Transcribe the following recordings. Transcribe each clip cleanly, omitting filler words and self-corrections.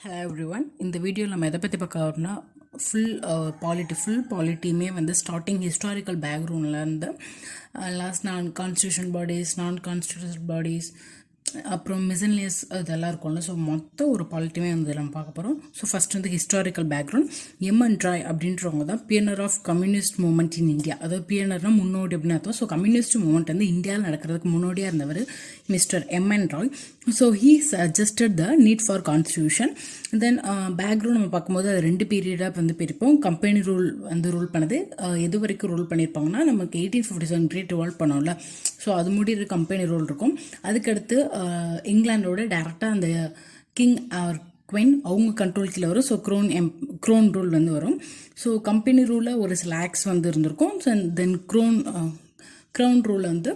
Hello everyone. இந்த வீடியோவில் நம்ம எதை பற்றி பார்க்க வரோம்னா ஃபுல் பாலிட்டியுமே வந்து ஸ்டார்டிங் ஹிஸ்டாரிக்கல் பேக்ரவுண்ட்லேருந்து லாஸ்ட் கான்ஸ்டியூஷன் பாடிஸ் அப்புறம் மிசன்லியஸ் இதெல்லாம் இருக்கும்ல. ஸோ மொத்தம் ஒரு பாலிட்டியுமே வந்து நம்ம பார்க்க போகிறோம். ஸோ ஃபஸ்ட் வந்து ஹிஸ்டாரிக்கல் பேக்ரவுண்ட். எம்என் ராய் அப்படின்றவங்க தான் pioneer of communist movement in India. அதாவது பியனர்னா முன்னோடி அப்படின்னு அர்த்தம். ஸோ கம்யூனிஸ்ட் மூவ்மெண்ட் வந்து இந்தியாவில் நடக்கிறதுக்கு முன்னோடியாக இருந்தவர் mister M N Roy. So he suggested the need for constitution. Then background நம்ம பார்க்கும்போது அது 2 பீரியடாக வந்து பிரிப்போம். கம்பெனி ரூல் பண்ணது எது வரைக்கும் ரூல் பண்ணியிருப்பாங்கன்னா, நமக்கு 1857 கிரேட் ரிவால்ட் பண்ணோம்ல. ஸோ அது முடிகிற கம்பெனி ரூல் இருக்கும். அதுக்கடுத்து இங்கிலாண்டோட டேரெக்டாக அந்த கிங் ஆர் குவீன் அவங்க கண்ட்ரோல் கீழே வரும். ஸோ க்ரோன் ரூல் வந்து வரும். ஸோ கம்பெனி ரூலில் ஒரு சில ஆக்ட்ஸ் வந்து இருந்திருக்கும். தென் க்ரௌன் ரூல் வந்து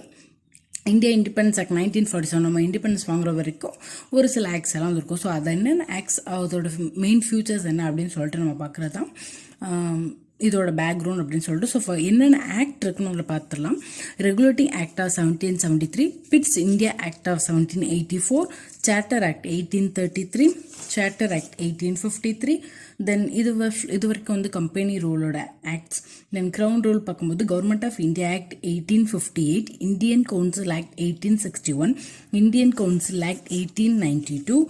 இந்தியா இண்டிபெண்டன்ஸ் ஆக்ட் 1947 நம்ம இண்டிபெண்டன்ஸ் வாங்குற வரைக்கும் ஒரு சில ஆக்ட்ஸ் எல்லாம் இருக்கும். ஸோ அது என்னென்ன ஆக்ட்ஸ், அதோட மெயின் ஃபியூச்சர்ஸ் என்ன அப்படின்னு சொல்லிட்டு நம்ம பார்க்குறது தான் இதோட பேக்ரவுண்ட் அப்படின்னு சொல்லிட்டு. ஸோ என்னென்ன ஆக்ட் இருக்குன்னு உங்களை பார்த்துடலாம். Regulating act of 1773, Pitt's India act of 1784, charter act 1833, charter act 1853. Then இது வரைக்கும் வந்து கம்பெனி ரூலோட ஆக்ட்ஸ். தென் க்ரௌன் ரூல் பார்க்கும்போது government of India act 1858, Indian council act 1861, Indian council act 1892,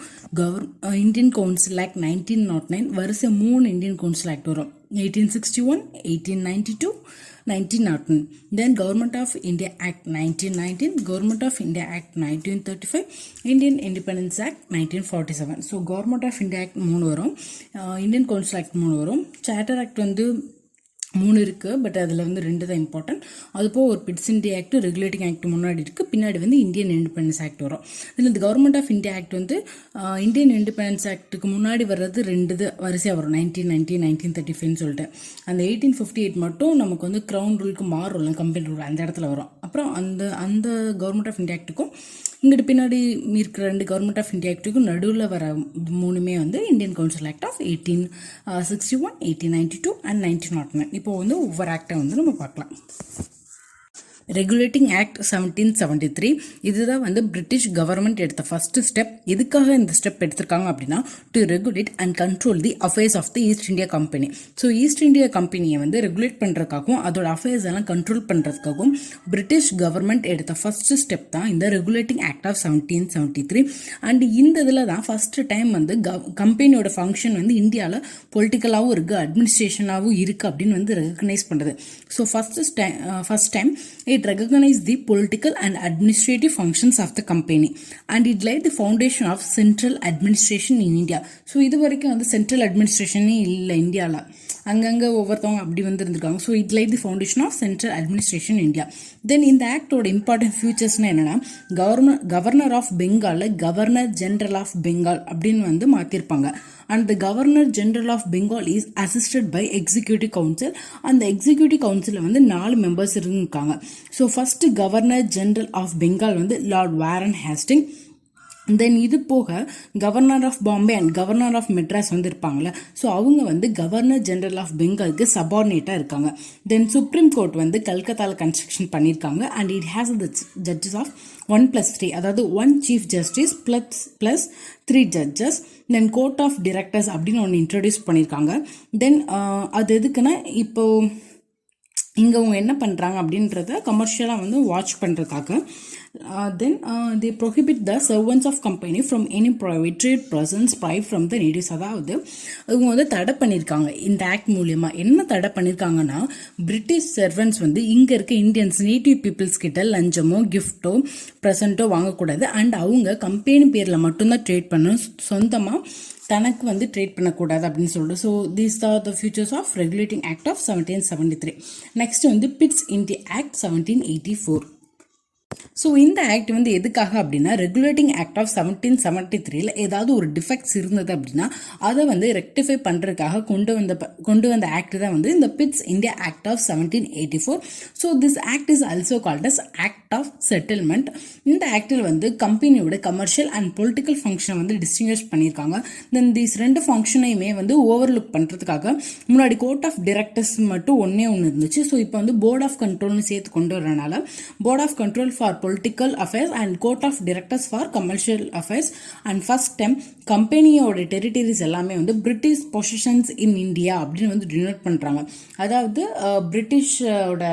Indian council act 1909. வரிசை 3 Indian council act வரும். 1861, 1892, 1909. Then Government of India Act 1919, Government of India Act 1935, Indian Independence Act 1947. So Government of India Act 3 வரும், Indian Council Act 3 வரும், Charter Act வந்து 3 இருக்குது. But அதில் வந்து 2 தான் important. அதுபோக ஒரு bits India act, regulating act முன்னாடி இருக்குது. பின்னாடி வந்து இந்தியன் இண்டிபெண்டன்ஸ் ஆக்ட் வரும். இதில் இந்த கவர்மெண்ட் ஆஃப் இந்தியா ஆக்ட் வந்து இந்தியன் இண்டிபெண்டன்ஸ் ஆக்ட்டுக்கு முன்னாடி வர்றது 2 வரிசையாக வரும். 1990, 1935 சொல்லிட்டு. அந்த 1858 மட்டும் நமக்கு வந்து க்ரௌன் ரூலுக்கு மாறும்ல, கம்பெனி ரூல் அந்த இடத்துல வரும். அப்புறம் அந்த கவர்மெண்ட் ஆஃப் இந்தியா ஆக்ட்டுக்கும் இங்கிட்டு பின்னாடி இருக்கிற 2 கவர்மெண்ட் ஆஃப் இந்தியா ஆக்ட்டுக்கும் நடுவில் வர 3மே வந்து Indian council act of 1861, 1892 and 1909. இப்போ வந்து ஒவ்வொரு ஆக்டை வந்து நம்ம பார்க்கலாம். ரெகுலேட்டிங் ஆக்ட் 1773, இதுதான் வந்து பிரிட்டிஷ் கவர்மெண்ட் எடுத்த ஃபர்ஸ்ட் ஸ்டெப். எதுக்காக இந்த ஸ்டெப் எடுத்திருக்காங்க அப்படின்னா, to regulate and control the affairs of the East India company. So East India கம்பெனியை வந்து ரெகுலேட் பண்ணுறதுக்காகவும் அதோட அஃபேர்ஸ் எல்லாம் கண்ட்ரோல் பண்ணுறதுக்காகவும் பிரிட்டிஷ் கவர்மெண்ட் எடுத்த ஃபர்ஸ்ட் ஸ்டெப் தான் இந்த ரெகுலேட்டிங் ஆக்ட் ஆஃப் 1773. அண்ட் இந்த இதில் தான் ஃபர்ஸ்ட் டைம் வந்து கம்பெனியோட ஃபங்க்ஷன் வந்து இந்தியாவில் பொலிட்டிக்கலாகவும் இருக்குது, அட்மினிஸ்ட்ரேஷனாகவும் இருக்குது அப்படின்னு வந்து ரெகக்னைஸ் பண்ணுறது. So first time it recognized the political and administrative functions of the company and it laid the foundation of central administration in India. So இது வரைக்கும் வந்து சென்ட்ரல் அட்மினிஸ்ட்ரேஷனே இல்லை இந்தியாவில், அங்கங்கே ஒவ்வொருத்தவங்க அப்படி வந்து இருந்திருக்காங்க. So it laid the foundation of central administration India. Then இந்த ஆக்டோட இம்பார்ட்டன்ட் ஃபியூச்சர்ஸ்னால் என்னென்னா, கவர்னர் ஆஃப் பெங்காலில் கவர்னர் ஜெனரல் ஆஃப் பெங்கால் அப்படின்னு வந்து மாற்றிருப்பாங்க. And the Governor General of Bengal is assisted by Executive Council. அந்த Executive Council வந்து 4 மெம்பர்ஸ் இருக்காங்க. So first governor general of Bengal வந்து லார்ட் வாரன் ஹேஸ்டிங். தென் இது போக governor of Bombay and governor of Madras வந்து இருப்பாங்கள்ல. ஸோ அவங்க வந்து கவர்னர் ஜெனரல் ஆஃப் பெங்காலுக்கு சபார்டினேட்டாக இருக்காங்க. தென் சுப்ரீம் கோர்ட் வந்து கல்கத்தாவில் கன்ஸ்ட்ரக்ஷன் பண்ணியிருக்காங்க. And it has the judges of 1+3, அதாவது 1 chief justice plus 3 judges. Then court of directors அப்படின்னு ஒன்று இன்ட்ரடியூஸ் பண்ணியிருக்காங்க. தென் அது எதுக்குன்னா, இப்போது இங்கே அவங்க என்ன பண்ணுறாங்க அப்படின்றத கமர்ஷியலாக வந்து வாட்ச் பண்ணுறதுக்காக. தென் they prohibit the servants of company from any private trade persons derived from the natives. அதாவது அவங்க வந்து தடை பண்ணியிருக்காங்க இந்த ஆக்ட் மூலியமா. என்ன தடை பண்ணியிருக்காங்கன்னா, பிரிட்டிஷ் சர்வன்ட்ஸ் வந்து இங்கே இருக்க இந்தியன்ஸ் நேட்டிவ் பீப்புள்ஸ் கிட்ட லஞ்சமோ கிஃப்டோ ப்ரெசண்ட்டோ வாங்கக்கூடாது. அண்ட் அவங்க கம்பெனி பேரில் மட்டும்தான் ட்ரேட் பண்ணணும், சொந்தமாக தனக்கு வந்து ட்ரேட் பண்ணக்கூடாது அப்படின்னு சொல்லிட்டு. So these are the futures of regulating act of 1773. Next வந்து பிட்ஸ் இந்தியா ஆக்ட் 1784. ஸோ இந்த ஆக்ட் வந்து எதுக்காக அப்படின்னா, ரெகுலேட்டிங் ஆக்ட் ஆஃப் 1773ல் ஏதாவது ஒரு டிஃபெக்ட்ஸ் இருந்தது அப்படின்னா அதை வந்து ரெக்டிஃபை பண்ணுறதுக்காக கொண்டு வந்த ஆக்ட் தான் வந்து இந்த Pitt's India act of 1784. So this act is also called as act of settlement. இந்த ஆக்டில் வந்து கம்பெனியோட கமர்ஷியல் அண்ட் பொலிட்டிக்கல் ஃபங்க்ஷனை வந்து டிஸ்டிங்விஷ் பண்ணியிருக்காங்க. தென் தீஸ் 2 ஃபங்க்ஷனையுமே வந்து ஓவர்லுக் பண்ணுறதுக்காக முன்னாடி கோர்ட் ஆஃப் டிரெக்டர்ஸ் மட்டும் ஒன்று இருந்துச்சு. ஸோ இப்போ வந்து போர்ட் ஆஃப் கண்ட்ரோல்னு சேர்த்து கொண்டு வரனால board of control for political affairs and court of directors for commercial affairs. And first time கம்பெனியோட டெரிட்டரிஸ் எல்லாமே வந்து பிரிட்டிஷ் பொசிஷன்ஸ் இன் இந்தியா அப்படின்னு வந்து டினோட் பண்ணுறாங்க. அதாவது பிரிட்டிஷோட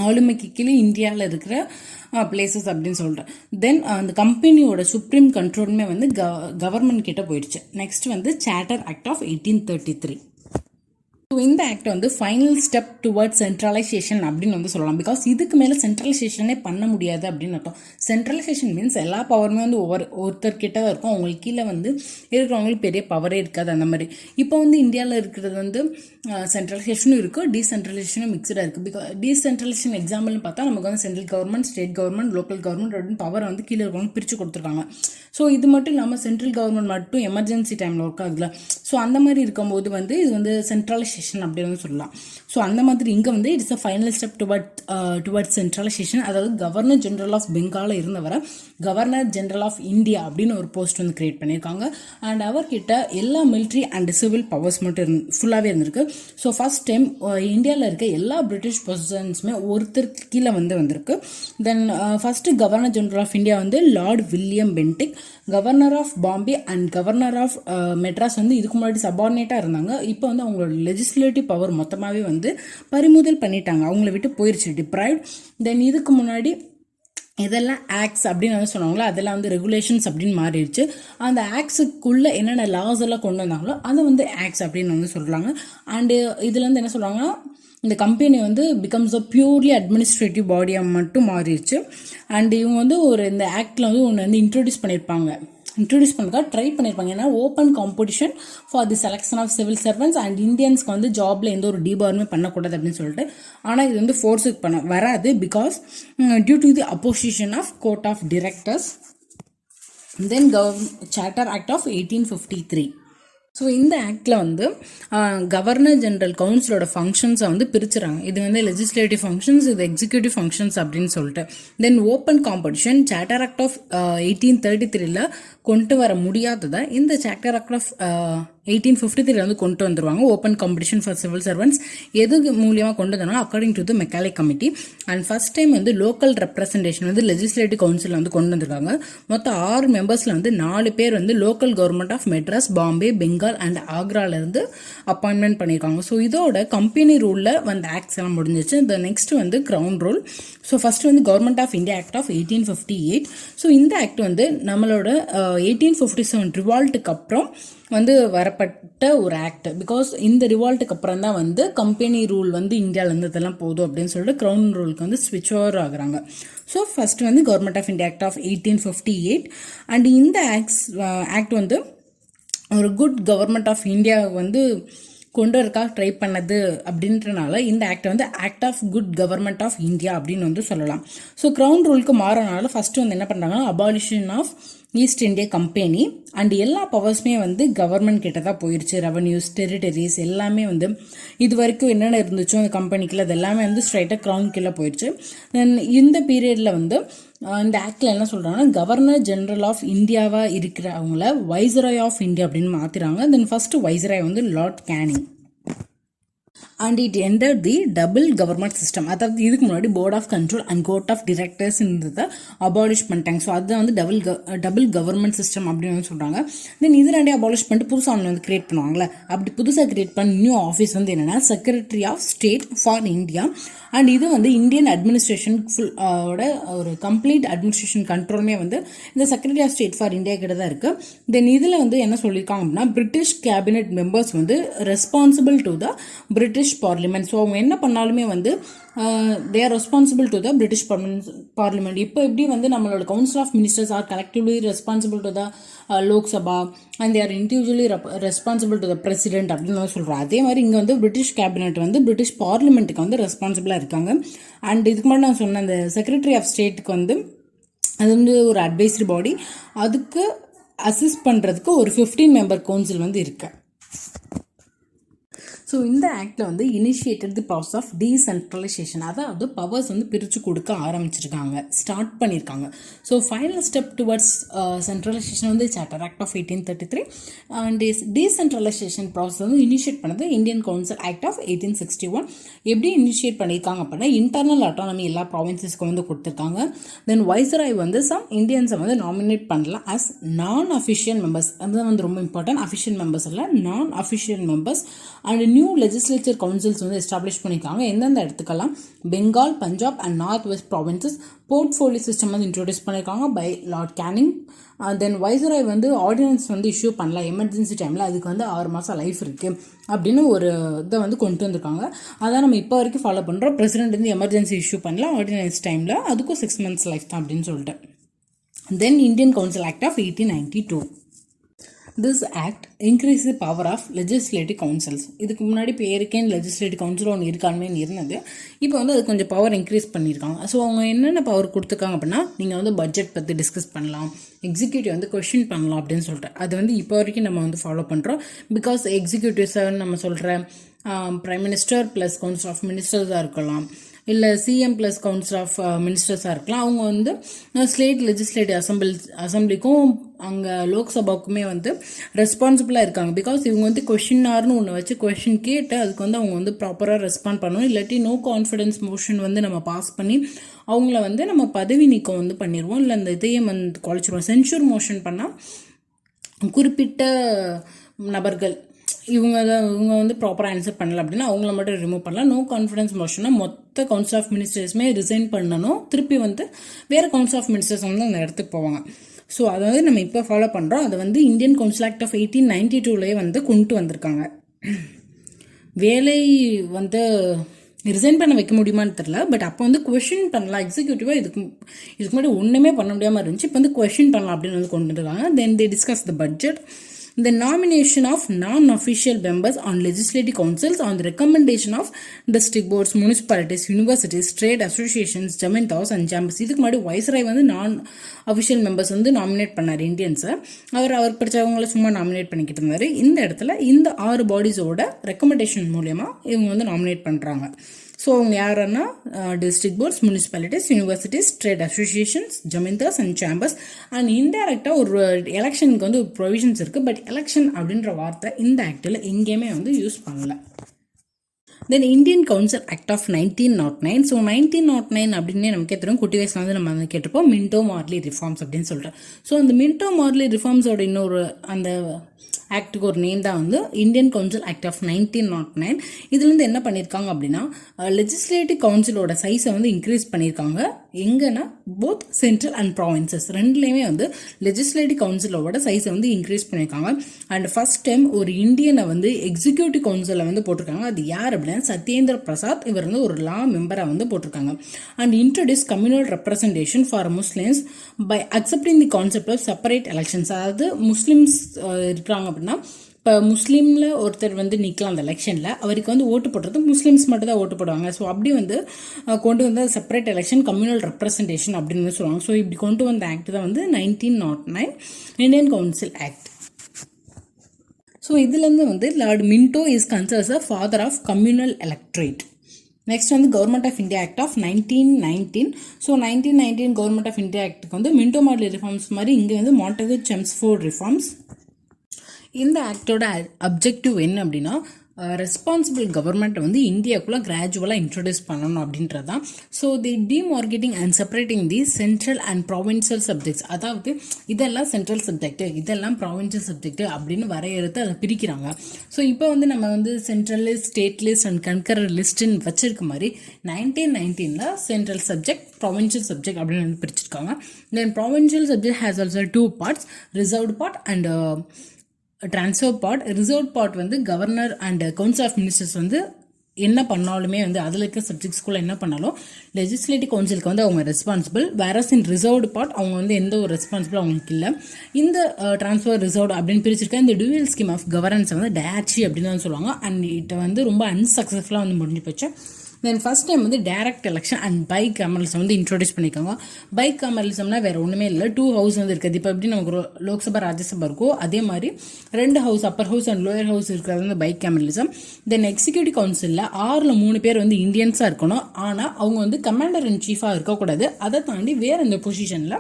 ஆளுமைக்கு கீழே இந்தியாவில் இருக்கிற பிளேசஸ் அப்படின்னு சொல்கிறேன். தென் அந்த கம்பெனியோட சுப்ரீம் கண்ட்ரோலுமே வந்து கவர்மெண்ட் கிட்ட போயிடுச்சு. நெக்ஸ்ட் வந்து சார்ட்டர் ஆக்ட் ஆஃப் 1833. ஸோ இந்த ஆக்ட் வந்து ஃபைனல் ஸ்டெப் டுவர்ட்ஸ் சென்ட்ரலைசேஷன் அப்படின்னு வந்து சொல்லலாம். பிகாஸ் இதுக்கு மேலே சென்ட்ரலைசேஷனே பண்ண முடியாது அப்படின்னு அர்த்தம். சென்ட்ரலைசேஷன் மீன்ஸ் எல்லா பவருமே வந்து ஒருத்தர்கிட்ட தான் இருக்கும். அவங்களுக்கு கீழே வந்து இருக்கிறவங்களுக்கு பெரிய பவரே இருக்காது அந்த மாதிரி. இப்போ வந்து இந்தியாவில் இருக்கிறது வந்து சென்ட்ரலைசேஷனும் இருக்குது, டீசென்ட்ரலைசேஷனும் மிக்சடாக இருக்குது. பிகாஸ் டீசென்ட்ரலைசேஷன் எக்ஸாம்பிள்னு பார்த்தா நமக்கு வந்து central government, state government, local government அப்படின்னு பவர் வந்து கீழே இருக்கவங்க பிரித்து கொடுத்துருக்காங்க. ஸோ இது மட்டும் இல்லாமல் சென்ட்ரல் கவர்மெண்ட் மட்டும் எமர்ஜென்சி டைமில் ஒர்க் ஆகுதுல. ஸோ அந்த மாதிரி இருக்கும்போது வந்து இது வந்து சென்ட்ரலைசேஷன் அப்படின்னு சொல்லலாம். ஸோ அந்த மாதிரி இங்கே வந்து it's a final step toward centralisation. அதாவது கவர்னர் ஜெனரல் ஆஃப் பெங்காலில் இருந்தவரை கவர்னர் ஜெனரல் ஆஃப் இந்தியா அப்படின்னு ஒரு போஸ்ட் வந்து கிரியேட் பண்ணியிருக்காங்க. அண்ட் அவர்கிட்ட எல்லா மிலிட்ரி அண்ட் சிவில் பவர்ஸ் மட்டும் ஃபுல்லாகவே இருந்திருக்கு. ஸோ ஃபர்ஸ்ட் டைம் இந்தியாவில் இருக்க எல்லா பிரிட்டிஷ் பொசிஷன்ஸுமே ஒருத்தருக்கு கீழே வந்திருக்கு. Then first governor general of India வந்து lord William Bentinck, governor of Bombay and governor of Madras வந்து இதுக்கு முன்னாடி சபார்டினேட்டாக இருந்தாங்க. இப்போ வந்து அவங்களோட லெஜிஸ்லேட்டிவ் பவர் மொத்தமாகவே வந்து பறிமுதல் பண்ணிட்டாங்க, அவங்கள விட்டு போயிடுச்சு, டிப்ரைவ்ட். தென் இதுக்கு முன்னாடி இதெல்லாம் ஆக்ட்ஸ் அப்படின்னு வந்து சொன்னாங்களோ அதெல்லாம் வந்து ரெகுலேஷன்ஸ் அப்படின்னு மாறிடுச்சு. அந்த ஆக்ட்ஸுக்குள்ளே என்னென்ன லாஸ் எல்லாம் கொண்டு வந்தாங்களோ அதை வந்து ஆக்ட்ஸ் அப்படின்னு வந்து சொல்கிறாங்க. அண்டு இதில் வந்து என்ன சொல்கிறாங்கன்னா இந்த கம்பெனி வந்து பிகம்ஸ் அ பியூர்லி அட்மினிஸ்ட்ரேட்டிவ் பாடியாக மட்டும் மாறிடுச்சு. அண்ட் இவங்க வந்து இந்த ஆக்டில் வந்து ஒன்று வந்து இன்ட்ரடியூஸ் பண்ணுறதுக்காக ட்ரை பண்ணியிருப்பாங்க. ஏன்னா open competition for the selection of civil servants and இந்தியன்ஸ்க்கு வந்து ஜாப்ல எந்த ஒரு டிபாருமே பண்ணக்கூடாது அப்படின்னு சொல்லிட்டு. ஆனால் இது வந்து ஃபோர்ஸுக்கு பண்ண வராது because due to the opposition of court of directors. Then charter act of 1853. So இந்த ஆக்டில் வந்து கவர்னர் ஜெனரல் கவுன்சிலோட ஃபங்க்ஷன்ஸை வந்து பிரிச்சுறாங்க. இது வந்து லெஜிஸ்லேட்டிவ் ஃபங்க்ஷன்ஸ், இது எக்ஸிக்யூட்டிவ் ஃபங்க்ஷன்ஸ் அப்படின்னு சொல்லிட்டு. Then open competition charter act of 1833 கொண்டு வர முடியாததை இந்த சார்ட்டர் ஆக்ட் ஆஃப் 1853 வந்து கொண்டு வந்துருவாங்க. Open competition for civil servants எது மூலியமாக கொண்டு வந்தாலும் according to the Macaulay committee. And first time வந்து லோக்கல் ரெப்ரஸன்டேஷன் வந்து லெஜிஸ்லேட்டிவ் கவுன்சில் வந்து கொண்டு வந்திருக்காங்க. மொத்தம் 6 மெம்பர்ஸில் வந்து 4 பேர் வந்து local government of Madras, Bombay, Bengal and ஆக்ராலேருந்து அப்பாயின்மெண்ட் பண்ணியிருக்காங்க. ஸோ இதோட கம்பெனி ரூலில் வந்து ஆக்ட்ஸ் எல்லாம் முடிஞ்சிச்சு. த நெக்ஸ்ட் வந்து கிரவுன் ரூல். ஸோ ஃபர்ஸ்ட் வந்து government of India act of 1858. So இந்த ஆக்ட் வந்து நம்மளோட 1857 ரிவால்ட்டுக்கு அப்புறம் வந்து வரப்பட்ட ஒரு ஆக்ட். பிகாஸ் இந்த ரிவால்ட்டுக்கு அப்புறம் தான் வந்து கம்பெனி ரூல் வந்து இந்தியாவிலேருந்து இதெல்லாம் போதும் அப்படின்னு சொல்லிட்டு கிரவுன் ரூலுக்கு வந்து ஸ்விட்ச் ஓவர் ஆகுறாங்க. ஸோ ஃபர்ஸ்ட் வந்து government of India act of 1858. And இந்த ஆக்ட் வந்து ஒரு குட் கவர்மெண்ட் ஆஃப் இந்தியா வந்து கொண்டு வரக்காக ட்ரை பண்ணது அப்படின்றனால இந்த ஆக்ட் வந்து act of good government of India அப்படின்னு வந்து சொல்லலாம். ஸோ கிரவுன் ரூலுக்கு மாறனால ஃபர்ஸ்ட் வந்து என்ன பண்ணுறாங்கன்னா abolition of East India company and எல்லா பவர்ஸுமே வந்து கவர்மெண்ட் கிட்ட தான் போயிடுச்சு. ரெவன்யூஸ், டெரிட்டரிஸ் எல்லாமே வந்து இது வரைக்கும் என்னென்ன இருந்துச்சோ அந்த கம்பெனிக்குள்ள அது எல்லாமே வந்து ஸ்ட்ரைட்டாக கிரவுன் கீழே போயிடுச்சு. தென் இந்த பீரியடில் வந்து இந்த ஆக்டில் என்ன சொல்கிறாங்கன்னா கவர்னர் ஜெனரல் ஆஃப் இந்தியாவாக இருக்கிறவங்கள வைஸ்ராய் ஆஃப் இந்தியா அப்படின்னு மாற்றிறாங்க. தென் ஃபர்ஸ்ட் வைஸ்ராய் வந்து lord Canning. And it enter the double government system. அதாவது இதுக்கு முன்னாடி board of control and court of directors இருந்ததை அபாலிஷ் பண்ணிட்டாங்க. ஸோ அதுதான் வந்து டபுள் கவர்மெண்ட் சிஸ்டம் அப்படின்னு வந்து சொல்கிறாங்க. தென் இது ரெண்டே அபாலிஷ் பண்ணிட்டு புதுசாக ஒன்று வந்து கிரியேட் பண்ணுவாங்களே. அப்படி புதுசாக கிரியேட் பண்ண நியூ ஆஃபீஸ் வந்து என்னென்னா secretary of state for India. And இது வந்து இந்தியன் அட்மினிஸ்ட்ரேஷன் ஒரு கம்ப்ளீட் அட்மினிஸ்ட்ரேஷன் கண்ட்ரோலுமே வந்து இந்த secretary of state for India கிட்ட தான் இருக்குது. தென் இதில் வந்து என்ன சொல்லியிருக்காங்க அப்படின்னா பிரிட்டிஷ் கேபினெட் மெம்பர்ஸ் வந்து responsible to the British parliament. So அவங்க என்ன பண்ணாலுமே வந்து they are responsible to the British parliament. இப்போ எப்படி வந்து நம்மளோட council of ministers are collectively responsible to the Lok Sabha and they are individually responsible to the president அப்படின்னு சொல்கிறோம். அதே மாதிரி இங்கே வந்து பிரிட்டிஷ் கேபினெட் வந்து பிரிட்டிஷ் பார்லிமெண்ட்டுக்கு வந்து ரெஸ்பான்சிபிளாக இருக்காங்க. அண்ட் இதுக்கு முன்னாடி நான் சொன்ன அந்த செக்ரட்டரி ஆஃப் ஸ்டேட்டுக்கு வந்து அது வந்து ஒரு அட்வைசரி பாடி, அதுக்கு அசிஸ்ட் பண்ணுறதுக்கு ஒரு 15 மெம்பர் கவுன்சில் வந்து இருக்கு. ஸோ இந்த ஆக்டில் வந்து initiated the process of decentralisation, அதாவது பவர்ஸ் வந்து பிரித்து கொடுக்க ஆரம்பிச்சிருக்காங்க, ஸ்டார்ட் பண்ணியிருக்காங்க. So final step towards centralisation வந்து charter act of 1833 and decentralisation process வந்து இனிஷியேட் பண்ணது இந்தியன் கவுன்சில் ஆக்ட் ஆஃப் 1861. எப்படி இனிஷியேட் பண்ணியிருக்காங்க அப்படின்னா இன்டர்னல் அட்டானமி எல்லா ப்ராவின்சஸ்க்கு வந்து கொடுத்துருக்காங்க. தென் வைஸ்ராய் வந்து சம் இந்தியன்ஸை வந்து நாமினேட் பண்ணலாம் ஆஸ் நான் அஃபிஷியல் மெம்பர்ஸ், அதுதான் வந்து ரொம்ப இம்பார்ட்டன்ட். அஃபிஷியல் மெம்பர்ஸ் இல்லை, non official members. And new legislature councils வந்து எஸ்டாப்ளிஷ் பண்ணியிருக்காங்க. எந்தெந்த இடத்துக்கெல்லாம் Bengal, Punjab and north west provinces portfolio system வந்து இன்ட்ரோடியூஸ் பண்ணியிருக்காங்க by Lord Canning. Then viceroy வந்து ஆர்டினன்ஸ் வந்து இஷ்யூ பண்ணல எமர்ஜென்சி டைமில், அதுக்கு வந்து 6 மாதம் லைஃப் இருக்குது அப்படின்னு ஒரு இதை வந்து கொண்டு வந்திருக்காங்க. அதான் நம்ம இப்போ வரைக்கும் ஃபாலோ பண்ணுறோம். பிரசிடென்ட் வந்து எமர்ஜென்சி இஷ்யூ பண்ணல ஆர்டினன்ஸ் டைமில், அதுக்கும் 6 months லைஃப் தான் அப்படின்னு சொல்லிட்டு. Then Indian council act of 1892. This act increases the power of legislative councils. இதுக்கு முன்னாடி பேருக்கே லெஜிஸ்லேட்டிவ் கவுன்சில் ஒன்று இருக்கானுமே இருந்தது. இப்போ வந்து அது கொஞ்சம் பவர் இன்க்ரீஸ் பண்ணியிருக்காங்க. ஸோ அவங்க என்னென்ன பவர் கொடுத்துருக்காங்க அப்படின்னா நீங்கள் வந்து பட்ஜெட் பற்றி டிஸ்கஸ் பண்ணலாம், எக்ஸிக்யூட்டிவ் வந்து கொஷின் பண்ணலாம் அப்படின்னு சொல்லிட்டு அது வந்து இப்போ வரைக்கும் நம்ம வந்து ஃபாலோ பண்ணுறோம். பிகாஸ் எக்ஸிக்யூட்டிவ்ஸை நம்ம சொல்கிற prime minister plus council of மினிஸ்டர்ஸாக இருக்கலாம், இல்லை சிஎம் ப்ளஸ் கவுன்சில் ஆஃப் மினிஸ்டர்ஸாக இருக்கலாம். அவங்க வந்து ஸ்டேட் லெஜிஸ்லேட்டிவ் அசம்பிளிக்கும் அங்கே லோக்சபாவுக்குமே வந்து ரெஸ்பான்சிபிளாக இருக்காங்க. பிகாஸ் இவங்க வந்து கொஷின்னார்னு ஒன்று வச்சு கொஷின் கேட்டு அதுக்கு வந்து அவங்க வந்து ப்ராப்பராக ரெஸ்பாண்ட் பண்ணணும். இல்லாட்டி நோ கான்ஃபிடன்ஸ் மோஷன் வந்து நம்ம பாஸ் பண்ணி அவங்கள வந்து நம்ம பதவி நீக்கம் வந்து பண்ணிடுவோம், இல்லை அந்த இதையும் வந்து குறைச்சிருவோம். சென்சூர் மோஷன் பண்ணால் குறிப்பிட்ட நபர்கள் இவங்க வந்து ப்ராப்பராக ஆன்சர் பண்ணல அப்படின்னா அவங்கள மட்டும் ரிமூவ் பண்ணலாம். நோ கான்ஃபிடன்ஸ் மோஷன்னா மொத்த கவுன்சில் ஆஃப் மினிஸ்டர்ஸுமே ரிசைன் பண்ணணும், திருப்பி வந்து வேறு கவுன்சில் ஆஃப் மினிஸ்டர்ஸ் வந்து அந்த இடத்துக்கு போவாங்க. ஸோ அதை வந்து நம்ம இப்போ ஃபாலோ பண்ணுறோம். அதை வந்து இந்தியன் கவுன்சில் ஆக்ட் ஆஃப் 1892 வந்து கொண்டு வந்திருக்காங்க. வேலை வந்து ரிசைன் பண்ண வைக்க முடியுமான்னு தெரில, பட் அப்போ வந்து கொஷின் பண்ணலாம் எக்ஸிக்யூட்டிவாக. இதுக்கு முன்னாடி ஒன்றுமே பண்ண முடியாமல் இருந்துச்சு, இப்போ வந்து கொஷின் பண்ணலாம் அப்படின்னு வந்து கொண்டு வந்துருக்காங்க. Then they discuss the budget, the nomination of non-official members on legislative councils on the recommendation of district boards, municipalities, universities, trade associations, jamintas and chambers. இதுக்கு முன்னாடி வைஸ்ராய் வந்து நான் அஃபிஷியல் மெம்பர்ஸ் வந்து நாமினேட் பண்ணார் இந்தியன்ஸை. அவர் படித்தவங்களை சும்மா நாமினேட் பண்ணிக்கிட்டு இருந்தார். இந்த இடத்துல இந்த 6 பாடிஸோட ரெக்கமெண்டேஷன் மூலயமா இவங்க வந்து நாமினேட் பண்ணுறாங்க. ஸோ அவங்க யாருன்னா district boards, municipalities, universities, trade associations, zamindars and chambers. And இன்டைரக்டாக ஒரு எலெக்ஷனுக்கு வந்து ஒரு ப்ரொவிஷன்ஸ் இருக்குது, பட் எலெக்ஷன் அப்படின்ற வார்த்தை இந்த ஆக்டில் எங்கேயுமே வந்து யூஸ் பண்ணல. Then Indian council act of 1909. So 1909 அப்படின்னே நமக்கே தெரியும், குட்டி வயசுல வந்து நம்ம வந்து கேட்டிருப்போம் மின்டோ மார்லி ரிஃபார்ம்ஸ் அப்படின்னு சொல்லிட்டு. ஸோ அந்த மின்டோ மார்லி ரிஃபார்ம்ஸோட இன்னொரு அந்த ஆக்டுக்கு ஒரு நேம் தான் வந்து இந்தியன் கவுன்சில் ஆக்ட் ஆஃப் 1909. இதுலேருந்து என்ன பண்ணியிருக்காங்க அப்படின்னா லெஜிஸ்லேட்டிவ் கவுன்சிலோட சைஸை வந்து இன்க்ரீஸ் பண்ணியிருக்காங்க. எங்கன்னா போத் சென்ட்ரல் அண்ட் ப்ராவின்சஸ் ரெண்டுலேயுமே வந்து லெஜிஸ்லேட்டிவ் கவுன்சிலோட சைஸை வந்து இன்க்ரீஸ் பண்ணியிருக்காங்க. அண்ட் ஃபர்ஸ்ட் டைம் ஒரு இந்தியனை வந்து எக்ஸிக்யூட்டிவ் கவுன்சிலில் வந்து போட்டிருக்காங்க. அது யார் அப்படின்னா சத்யேந்திர பிரசாத். இவர் வந்து ஒரு லா மெம்பராக வந்து போட்டிருக்காங்க. And introduce communal representation for Muslims by accepting the concept of separate elections. அதாவது முஸ்லிம்ஸ் இருக்கிறாங்க அப்படின்னா இப்போ முஸ்லீமில் ஒருத்தர் வந்து நிற்கலாம் அந்த எலெக்ஷனில், அவருக்கு வந்து ஓட்டு போடுறது முஸ்லீம்ஸ் மட்டும் தான் ஓட்டு போடுவாங்க. ஸோ அப்படி வந்து கொண்டு வந்த செப்பரேட் எலெக்ஷன் கம்யூனல் ரெப்ரசன்டேஷன் அப்படின்னு சொல்லுவாங்க. ஸோ இப்படி கொண்டு வந்த ஆக்ட் தான் வந்து 1909 இந்தியன் கவுன்சில் ஆக்ட். ஸோ இதுலேருந்து வந்து lord Minto is considers a father of communal electorate. Next வந்து government of India act of 1919. So 1919 government of India ஆக்டுக்கு வந்து மின்டோ மாடல் ரிஃபார்ம்ஸ் மாதிரி இங்கே வந்து மாண்டேகு செம்ஸ்ஃபோர்ட் ரிஃபார்ம்ஸ். இந்த ஆக்டோட அப்ஜெக்டிவ் என்ன அப்படின்னா ரெஸ்பான்சிபிள் கவர்மெண்ட் வந்து இந்தியாவுக்குள்ளே கிராஜுவலாக இன்ட்ரடியூஸ் பண்ணணும் அப்படின்றது தான். So the demarcating and separating the central and provincial subjects, அதாவது இதெல்லாம் சென்ட்ரல் சப்ஜெக்ட்டு இதெல்லாம் ப்ராவின்சியல் சப்ஜெக்ட்டு அப்படின்னு வரையறுத்து அதை பிரிக்கிறாங்க. ஸோ இப்போ வந்து நம்ம வந்து central list, state list and concurrent லிஸ்ட்டுன்னு வச்சிருக்க மாதிரி 1919 சென்ட்ரல் சப்ஜெக்ட், ப்ராவின்சியல் சப்ஜெக்ட் அப்படின்னு வந்து பிரிச்சிருக்காங்க. Then provincial subject has also 2 parts, reserved part and transfer part. Reserve part வந்து governor and council of ministers வந்து என்ன பண்ணாலுமே வந்து அதில் இருக்க சப்ஜெக்ட்ஸ்குள்ளே என்ன பண்ணாலும் லெஜிஸ்லேட்டிவ் கவுன்சிலுக்கு வந்து அவங்க ரெஸ்பான்சிபிள். வேரஸ் இன் ரிசர்வ்டு பார்ட் அவங்க வந்து எந்த ஒரு ரெஸ்பான்சிபிள் அவங்களுக்கு இல்லை. இந்த ட்ரான்ஸ்ஃபர் ரிசர்வ்டு அப்படின்னு பிரிச்சிருக்க இந்த டூயல் ஸ்கீம் ஆஃப் கவர்னன்ஸ் வந்து டயாச்சி அப்படின்னு தான் சொல்லுவாங்க. அண்ட் இட் வந்து ரொம்ப அன்சக்ஸஸ்ஃபுல்லாக வந்து முடிஞ்சு போச்சு. தென் ஃபர்ஸ்ட் டைம் வந்து direct election and bicameralism வந்து இன்ட்ரோடியூஸ் பண்ணியிருக்காங்க. பை கேமரலிசம்னா வேறு ஒன்றுமே இல்லை, 2 ஹவுஸ் வந்து இருக்குது. இப்போ எப்படி நமக்கு லோக்சபா ராஜ்யசபா இருக்கோ அதே மாதிரி 2 house, Appar house and lower house இருக்கிறது வந்து பை கேமரலிசம். தென் எக்ஸிக்யூட்டிவ் கவுன்சிலில் 6ல் 3 பேர் வந்து இந்தியன்ஸாக இருக்கணும், ஆனால் அவங்க வந்து கமாண்டர் இன் சீஃபாக இருக்கக்கூடாது. அதை தாண்டி வேறு இந்த பொசிஷனில்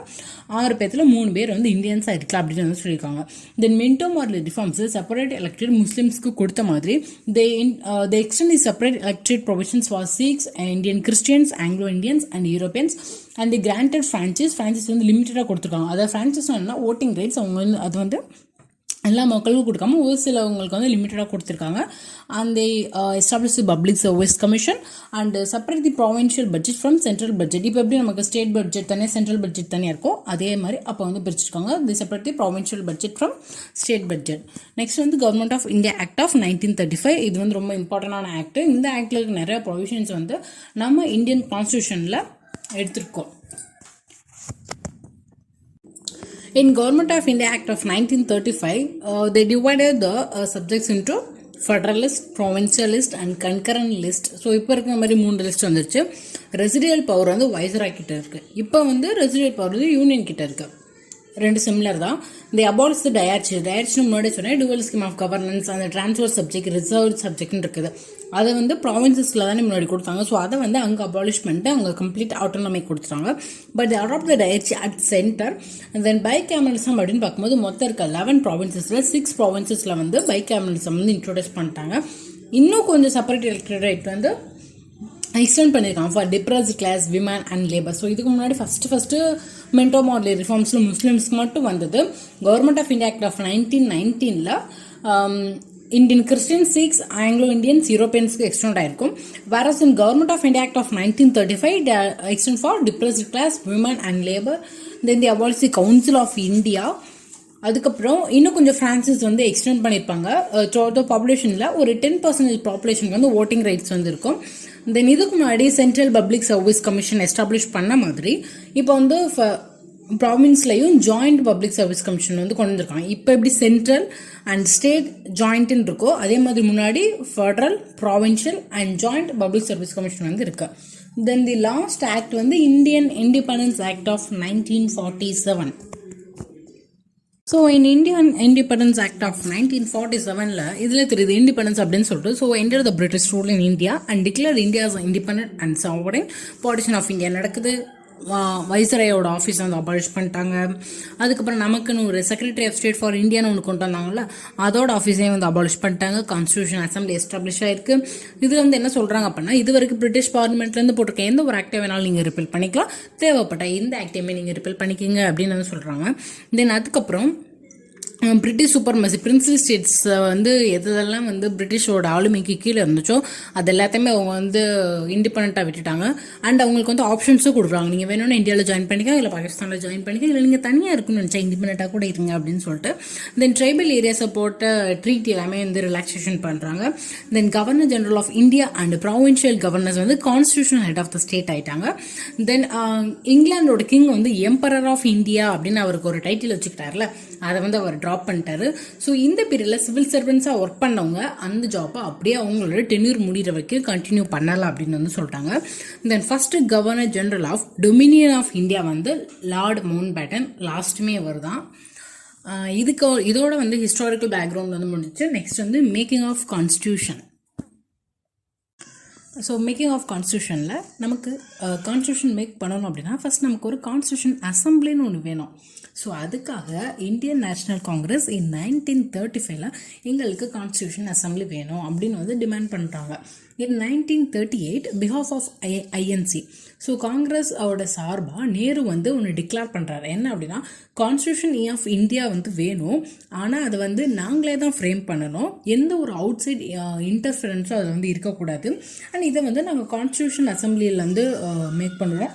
6 பேர்த்தில் 3 பேர் வந்து இந்தியன்ஸாக இருக்கலாம் அப்படின்னு வந்து சொல்லியிருக்காங்க. Then Minto Morley reforms separate elected முஸ்லிம்ஸ்க்கு கொடுத்த மாதிரி they extend the separate electorate provisions for Sikhs, Indian Christians, Anglo-Indians and Europeans, and they granted franchise வந்து லிமிட்டடாக கொடுத்துருக்காங்க. அதாவது ஃப்ரான்ச்சைஸ் என்னன்னா ஓட்டிங் ரைட்ஸ் அவங்க வந்து அது வந்து எல்லா மக்களுக்கும் கொடுக்காம ஒரு சிலவங்களுக்கு வந்து லிமிட்டடாக கொடுத்துருக்காங்க. And they establish public service commission and separate the provincial budget from central budget. இப்போ எப்படி நமக்கு ஸ்டேட் பட்ஜெட் தனியாக சென்ட்ரல் பட்ஜெட் தனியாக இருக்கும், அதே மாதிரி அப்போ வந்து பிரிச்சிருக்காங்க. The separate the provincial budget from state budget. Next வந்து government of India act of 1935. இது வந்து ரொம்ப இம்பார்ட்டண்டான ஆக்ட். இந்த ஆக்டில் இருக்க நிறைய ப்ரொவிஷன்ஸ் வந்து நம்ம இந்தியன் கான்ஸ்டியூஷனில் எடுத்திருக்கோம். In Government of India Act of 1935, they divided the subjects into federal list, provincial list and concurrent list. So இப்போ இருக்கிற மாதிரி 3 லிஸ்ட் வந்துருச்சு. ரெசிடியல் பவர் வந்து வைஸ்ராய் கிட்ட இருக்குது. இப்போ வந்து ரெசிடியல் பவர் வந்து யூனியன் கிட்ட இருக்குது. 2 சிமிலர் தான். தி அபாலிஷ் தி டயர்ச்சி முன்னாடி சொன்னேன். டுவல் ஸ்கீம் ஆஃப் கவர்னன்ஸ், அந்த டிரான்ஸ்ஃபர் சப்ஜெக்ட், ரிசர்வ் சப்ஜெக்ட்னு இருக்குது. அதை வந்து ப்ராவின்சஸில் தானே முன்னாடி கொடுத்தாங்க. ஸோ அதை வந்து அங்கே அபாலிஷ் பண்ணிட்டு அங்கே கம்ப்ளீட் ஆட்டோனமி கொடுத்துட்டாங்க. But the adopt the dyarchy at centre. Then bicameralism அப்படின்னு பார்க்கும்போது மொத்தம் இருக்க 11 ப்ராவின்சஸில் 6 ப்ராவின்சஸில் வந்து பை கேமரலிசம் வந்து இன்ட்ரோடியூஸ் பண்ணிட்டாங்க. இன்னும் கொஞ்சம் செப்பரேட் எலக்டரேட் வந்து எக்ஸ்டெண்ட் பண்ணியிருக்காங்க for depressed class, women and labour. So இதுக்கு முன்னாடி ஃபஸ்ட்டு மின்டோ மார்லி ரிஃபார்ம்ஸில் முஸ்லிம்ஸ்க்கு மட்டும் வந்தது. Government of India act of 1919ல் Indian Christian, Sikhs, Anglo Indians, யூரோப்பியன்ஸ்க்கு எக்ஸ்டெண்ட் ஆயிருக்கும். Whereas in government of India act of 1935 extend for depressed class, women and labour. Then the abolish the council of India. அதுக்கப்புறம் இன்னும் கொஞ்சம் franchise வந்து extend பண்ணியிருப்பாங்க. Total பாப்புலேஷனில் ஒரு 10% பாப்புலேஷனுக்கு வந்து ஓட்டிங் ரைட்ஸ் வந்து இருக்கும். தென் இதுக்கு முன்னாடி central public service commission establish பண்ண மாதிரி இப்போ வந்து ப்ராவின்ஸ்லையும் ஜாயிண்ட் பப்ளிக் சர்வீஸ் கமிஷன் வந்து கொண்டு வந்திருக்காங்க. இப்போ எப்படி சென்ட்ரல் அண்ட் ஸ்டேட் ஜாயிண்ட்னு இருக்கோ அதே மாதிரி முன்னாடி federal, provincial and joint public service commission வந்து இருக்கு. தென் தி லாஸ்ட் ஆக்ட் வந்து Indian independence act of 1947. So Indian independence act of 1947ல் இதில் தெரியுது இண்டிபெண்டன்ஸ் அப்படின்னு சொல்லிட்டு. So enter the British rule in India and declare India independent and sovereign. Partition of India நடக்குது. வைஸ்ராயோட ஆஃபீஸ் வந்து abolish பண்ணிட்டாங்க. அதுக்கப்புறம் நமக்குன்னு ஒரு செக்ரட்டரி ஆஃப் ஸ்டேட் ஃபார் இந்தியான்னு ஒன்று கொண்டு வந்தாங்கல்ல, அதோட ஆஃபீஸையும் வந்து அபாலிஷ் பண்ணிட்டாங்க. கான்ஸ்டியூஷன் அசம்பிளி எஸ்டாப்ளிஷ் ஆயிருக்கு. இது வந்து என்ன சொல்கிறாங்க அப்படின்னா, இது வரைக்கும் பிரிட்டிஷ் பார்லிமெண்ட்லேருந்து போட்டிருக்க எந்த ஒரு ஆக்டை வேணாலும் நீங்கள் ரிப்பீல் பண்ணிக்கலாம், தேவைப்பட்ட இந்த ஆக்டையுமே நீங்கள் ரிப்பீல் பண்ணிக்கிங்க அப்படின்னு வந்து சொல்கிறாங்க. தென் அதுக்கப்புறம் பிரிட்டிஷ் சூப்பர்மசி பிரின்சிபல் ஸ்டேட்ஸ் வந்து எதெல்லாம் வந்து பிரிட்டிஷோட ஆளுமைக்கு கீழே இருந்துச்சோ அது எல்லாத்தையுமே அவங்க வந்து இண்டிபெண்ட்டாக விட்டுட்டாங்க. அண்ட் அவங்களுக்கு வந்து ஆப்ஷன்ஸும் கொடுக்குறாங்க. நீங்கள் வேணும்னா இந்தியாவில் ஜாயின் பண்ணிக்க, இல்லை பாகிஸ்தானில் ஜாயின் பண்ணிக்க, இல்லை நீங்கள் தனியாக இருக்குன்னு நினச்சா இண்டிபெண்ட்டாக கூட இருங்க அப்படின்னு சொல்லிட்டு. தென் ட்ரைபல் ஏரியாஸை போட்ட ட்ரீட் எல்லாமே வந்து ரிலாக்ஸேஷன் பண்ணுறாங்க. Then governor general of India and provincial governors வந்து constitution head of the state ஆயிட்டாங்க. தென் இங்கிலாண்டோட கிங் வந்து எம்பரர் ஆஃப் இந்தியா அப்படின்னு அவருக்கு ஒரு டைட்டில் வச்சுக்கிட்டார்ல, அதை வந்து அவர் ட்ராப் பண்ணிட்டாரு. ஸோ இந்த பீரியடில் சிவில் சர்வன்ஸாக ஒர்க் பண்ணவங்க அந்த ஜாப்பை அப்படியே அவங்களோட டென்யூர் முடிகிற வரைக்கும் கண்டினியூ பண்ணலாம் அப்படின்னு வந்து சொல்லிட்டாங்க. Then first governor general of dominion of India வந்து லார்ட் மவுண்ட் பேட்டன், லாஸ்ட்டுமே வருதான். இதோட வந்து ஹிஸ்டாரிக்கல் பேக்ரவுண்ட் வந்து முடிஞ்சிச்சு. நெக்ஸ்ட் வந்து making of constitution. So making of கான்ஸ்டியூஷனில் நமக்கு கான்ஸ்டியூஷன் மேக் பண்ணணும் அப்படின்னா ஃபர்ஸ்ட் நமக்கு ஒரு கான்ஸ்டியூஷன் அசம்பிளின்னு ஒன்று வேணும். ஸோ அதுக்காக இந்தியன் நேஷனல் காங்கிரஸ் இன் 1935ல் எங்களுக்கு கான்ஸ்டியூஷன் அசம்பிளி வேணும் அப்படின்னு வந்து டிமாண்ட் பண்ணுறாங்க. In 1938 behalf of INC. So Congress அவரோட சார்பாக நேரு வந்து ஒன்று டிக்ளேர் பண்ணுறாரு. என்ன அப்படின்னா, கான்ஸ்டியூஷன் ஆஃப் இந்தியா வந்து வேணும், ஆனால் அதை வந்து நாங்களே தான் ஃப்ரேம் பண்ணணும், எந்த ஒரு அவுட் சைட் இன்டர்ஃபரன்ஸும் அது வந்து இருக்கக்கூடாது. அண்ட் இதை வந்து நாங்கள் கான்ஸ்டியூஷன் அசம்பிளியில் வந்து மேக் பண்ணுவோம்.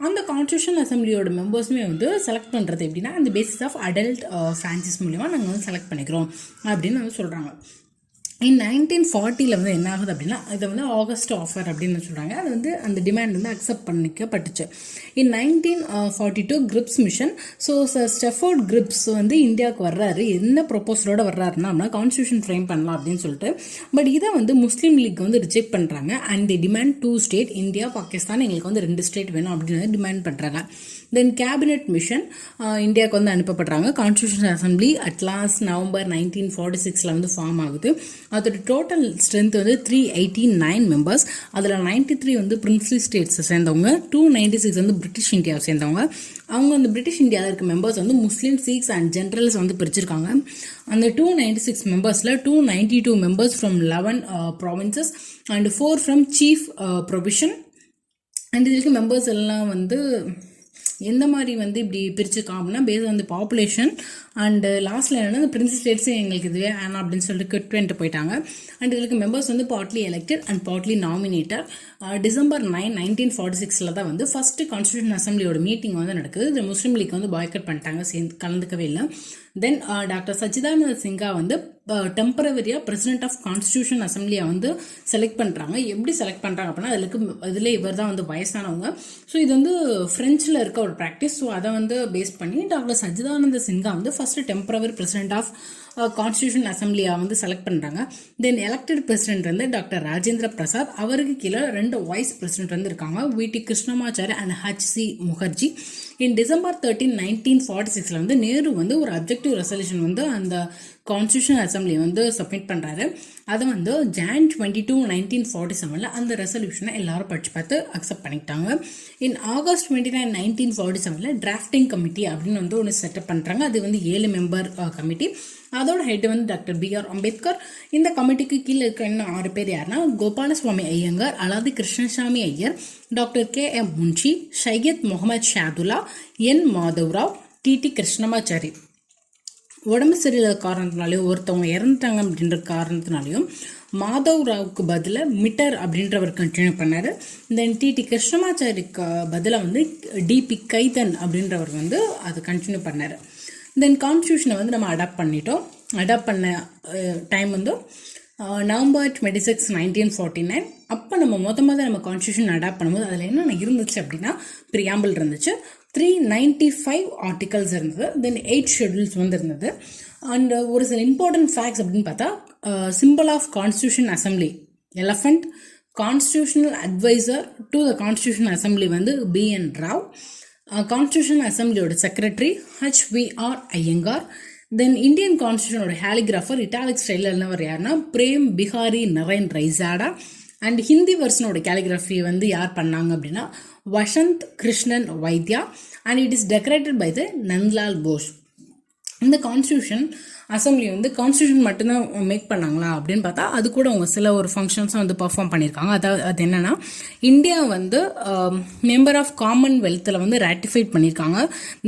அந்த கான்ஸ்டியூஷன் அசம்பிளியோட மெம்பர்ஸுமே வந்து செலக்ட் பண்ணுறது எப்படின்னா, அந்த பேசிஸ் ஆஃப் அடல்ட் ஃப்ரான்ச்சைஸ் மூலிமா நாங்கள் வந்து செலக்ட் பண்ணிக்கிறோம் அப்படின்னு வந்து சொல்கிறாங்க. இன் 1940 வந்து என்ன ஆகுது அப்படின்னா இதை வந்து ஆகஸ்ட் ஆஃபர் அப்படின்னு சொல்கிறாங்க. அது வந்து அந்த டிமாண்ட் வந்து அக்செப்ட் பண்ணிக்கப்பட்டுச்சு. இன் 1942 கிரிப்ஸ் மிஷன். ஸோ ஸ்டெஃபோர்ட் கிரிப்ஸ் வந்து இந்தியாவுக்கு வர்றாரு. என்ன ப்ரொபோசலோட வர்றாருன்னா கான்ஸ்டியூஷன் ஃப்ரேம் பண்ணலாம் அப்படின்னு சொல்லிட்டு. பட் இதை வந்து முஸ்லீம் லீக் வந்து ரிஜெக்ட் பண்ணுறாங்க. And the demand 2 state, India Pakistan, எங்களுக்கு வந்து 2 ஸ்டேட் வேணும் அப்படின்னு டிமாண்ட் பண்ணுறாங்க. தென் கேபினெட் மிஷன் இந்தியாவுக்கு வந்து அனுப்பப்படுறாங்க. Constitution assembly at last November 1946 வந்து ஃபார்ம் ஆகுது. அதோட டோட்டல் ஸ்ட்ரென்த் வந்து 389 மெம்பர்ஸ். அதில் 93 வந்து பிரின்ஸ்லி ஸ்டேட்ஸை சேர்ந்தவங்க, 296 வந்து பிரிட்டிஷ் இந்தியாவை சேர்ந்தவங்க. அவங்க அந்த பிரிட்டிஷ் இந்தியாவில் இருக்க மெம்பர்ஸ் வந்து முஸ்லீம், சீக்ஸ் அண்ட் ஜென்ரல்ஸ் வந்து பிரிச்சிருக்காங்க. அந்த 296 மெம்பர்ஸில் 292 members from 11 provinces and 4 from chief provision. And இதுக்கு மெம்பர்ஸ் எல்லாம் வந்து எந்த மாதிரி வந்து இப்படி பிரிச்சுருக்காங்க அப்படின்னா based on the population. And லாஸ்ட்டில் என்னென்னா இந்த பிரின்ஸ் ஸ்டேட்ஸே எங்களுக்கு இதுவே ஆனால் அப்படின்னு சொல்லிட்டு கிட் போயிட்டாங்க. அண்ட் இதுக்கு மெம்பர்ஸ் வந்து partly elected and partly nominator. December 9, 1946 தான் வந்து ஃபஸ்ட்டு கான்ஸ்டியூஷன் அசம்பிளியோட மீட்டிங் வந்து நடக்குது. இந்த முஸ்லீம் லீக் வந்து பாய்கட் பண்ணிட்டாங்க, கலந்துக்கவே இல்லை. தென் டாக்டர் சச்சிதானந்த சிங்கா வந்து டெம்பரவரியாக பிரசிடென்ட் ஆஃப் கான்ஸ்டியூஷன் அசம்பிளியை வந்து செலக்ட் பண்ணுறாங்க. எப்படி செலக்ட் பண்ணுறாங்க அப்படின்னா இதில் இவர் தான் வந்து வயசானவங்க. ஸோ இது வந்து ஃப்ரெஞ்சில் இருக்க ஒரு ப்ராக்டிஸ். ஸோ அதை வந்து பேஸ் பண்ணி டாக்டர் சச்சிதானந்த சிங்கா வந்து first temporary president of constitution அசம்பிளியை வந்து செலக்ட் பண்ணுறாங்க. தென் எலெக்டட் பிரசிடென்ட் வந்து டாக்டர் ராஜேந்திர பிரசாத். அவருக்கு கீழே 2 வைஸ் பிரசிடென்ட் வந்து இருக்காங்க, V T. Krishnamachari and H.C. Mukherjee. In December 13, 1946 வந்து நேரு வந்து ஒரு அப்ஜெக்டிவ் ரெசல்யூஷன் வந்து அந்த கான்ஸ்டியூஷன் அசம்பிளி வந்து சப்மிட் பண்ணுறாரு. அதை வந்து ஜான் 22, 1947 அந்த ரெசல்யூஷனை எல்லாரும் படிச்சு பார்த்து அக்செப்ட் பண்ணிக்கிட்டாங்க. இன் ஆகஸ்ட் 29, 1947 டிராஃப்டிங் கமிட்டி அப்படின்னு வந்து ஒன்று செட்டப் பண்ணுறாங்க. அது வந்து 7 மெம்பர் கமிட்டி. அதோட ஹெட் வந்து டாக்டர் B.R. அம்பேத்கர். இந்த கமிட்டிக்கு கீழே இருக்க இன்னும் 6 பேர் யாருன்னா Gopalaswami Ayyangar, Alladi Krishnaswami Ayyar, doctor K.M. Munshi, Syed Mohammad Saadulla, N. Madhav Rao, T.T. Krishnamachari. உடம்பு சரியில்லாத காரணத்தினாலையும் ஒருத்தவங்க இறந்துட்டாங்க அப்படின்ற காரணத்தினாலையும் மாதவ்ராவுக்கு பதிலாக மிட்டர் அப்படின்றவர் கண்டினியூ பண்ணார். தென் T.T. கிருஷ்ணமாச்சாரிக்கு பதிலாக வந்து D.P. கைதன் அப்படின்றவர் வந்து அதை கண்டினியூ பண்ணார். தென் கான்ஸ்டியூஷனை வந்து நம்ம அடாப்ட் பண்ணிட்டோம். அடாப்ட் பண்ண டைம் வந்து நவம்பர் 26, 1949. அப்போ நம்ம நம்ம கான்ஸ்டியூஷன் அடாப்ட் பண்ணும்போது அதில் என்னென்ன இருந்துச்சு அப்படின்னா ப்ரியாம்பிள் இருந்துச்சு, 395 ஆர்டிகல்ஸ் இருந்தது, தென் 8 ஷெட்யூல்ஸ் வந்து இருந்தது. அண்ட் ஒரு சில இம்பார்ட்டன்ட் ஃபேக்ட்ஸ் அப்படின்னு பார்த்தா symbol of constitution assembly elephant, constitutional adviser to the constitution assembly வந்து B.N. ராவ், கான்ஸ்டியூஷன் அசம்பிளியோட secretary H.V.R. Iyengar. Then Indian கான்ஸ்டியூஷனோட ஹேலிகிராஃபர் இட்டாலிக் ஸ்டைலில் இருந்தவர் யாருன்னா பிரேம் பிஹாரி நரேன் ரைசாடா. அண்ட் ஹிந்தி வெர்ஷனோட கேலிகிராஃபி வந்து யார் பண்ணாங்க அப்படின்னா Vasant Krishnan Vaidya. And it is decorated by the Nandlal Bose. இந்த கான்ஸ்டியூஷன் அசம்பிளி வந்து கான்ஸ்டியூஷன் மட்டும்தான் மேக் பண்ணாங்களா அப்படின்னு பார்த்தா அது கூட அவங்க சில ஒரு ஃபங்க்ஷன்ஸும் வந்து பர்ஃபார்ம் பண்ணியிருக்காங்க. அது என்னன்னா இந்தியா வந்து மெம்பர் ஆஃப் காமன்வெல்த்தில் வந்து ரேட்டிஃபைட் பண்ணியிருக்காங்க.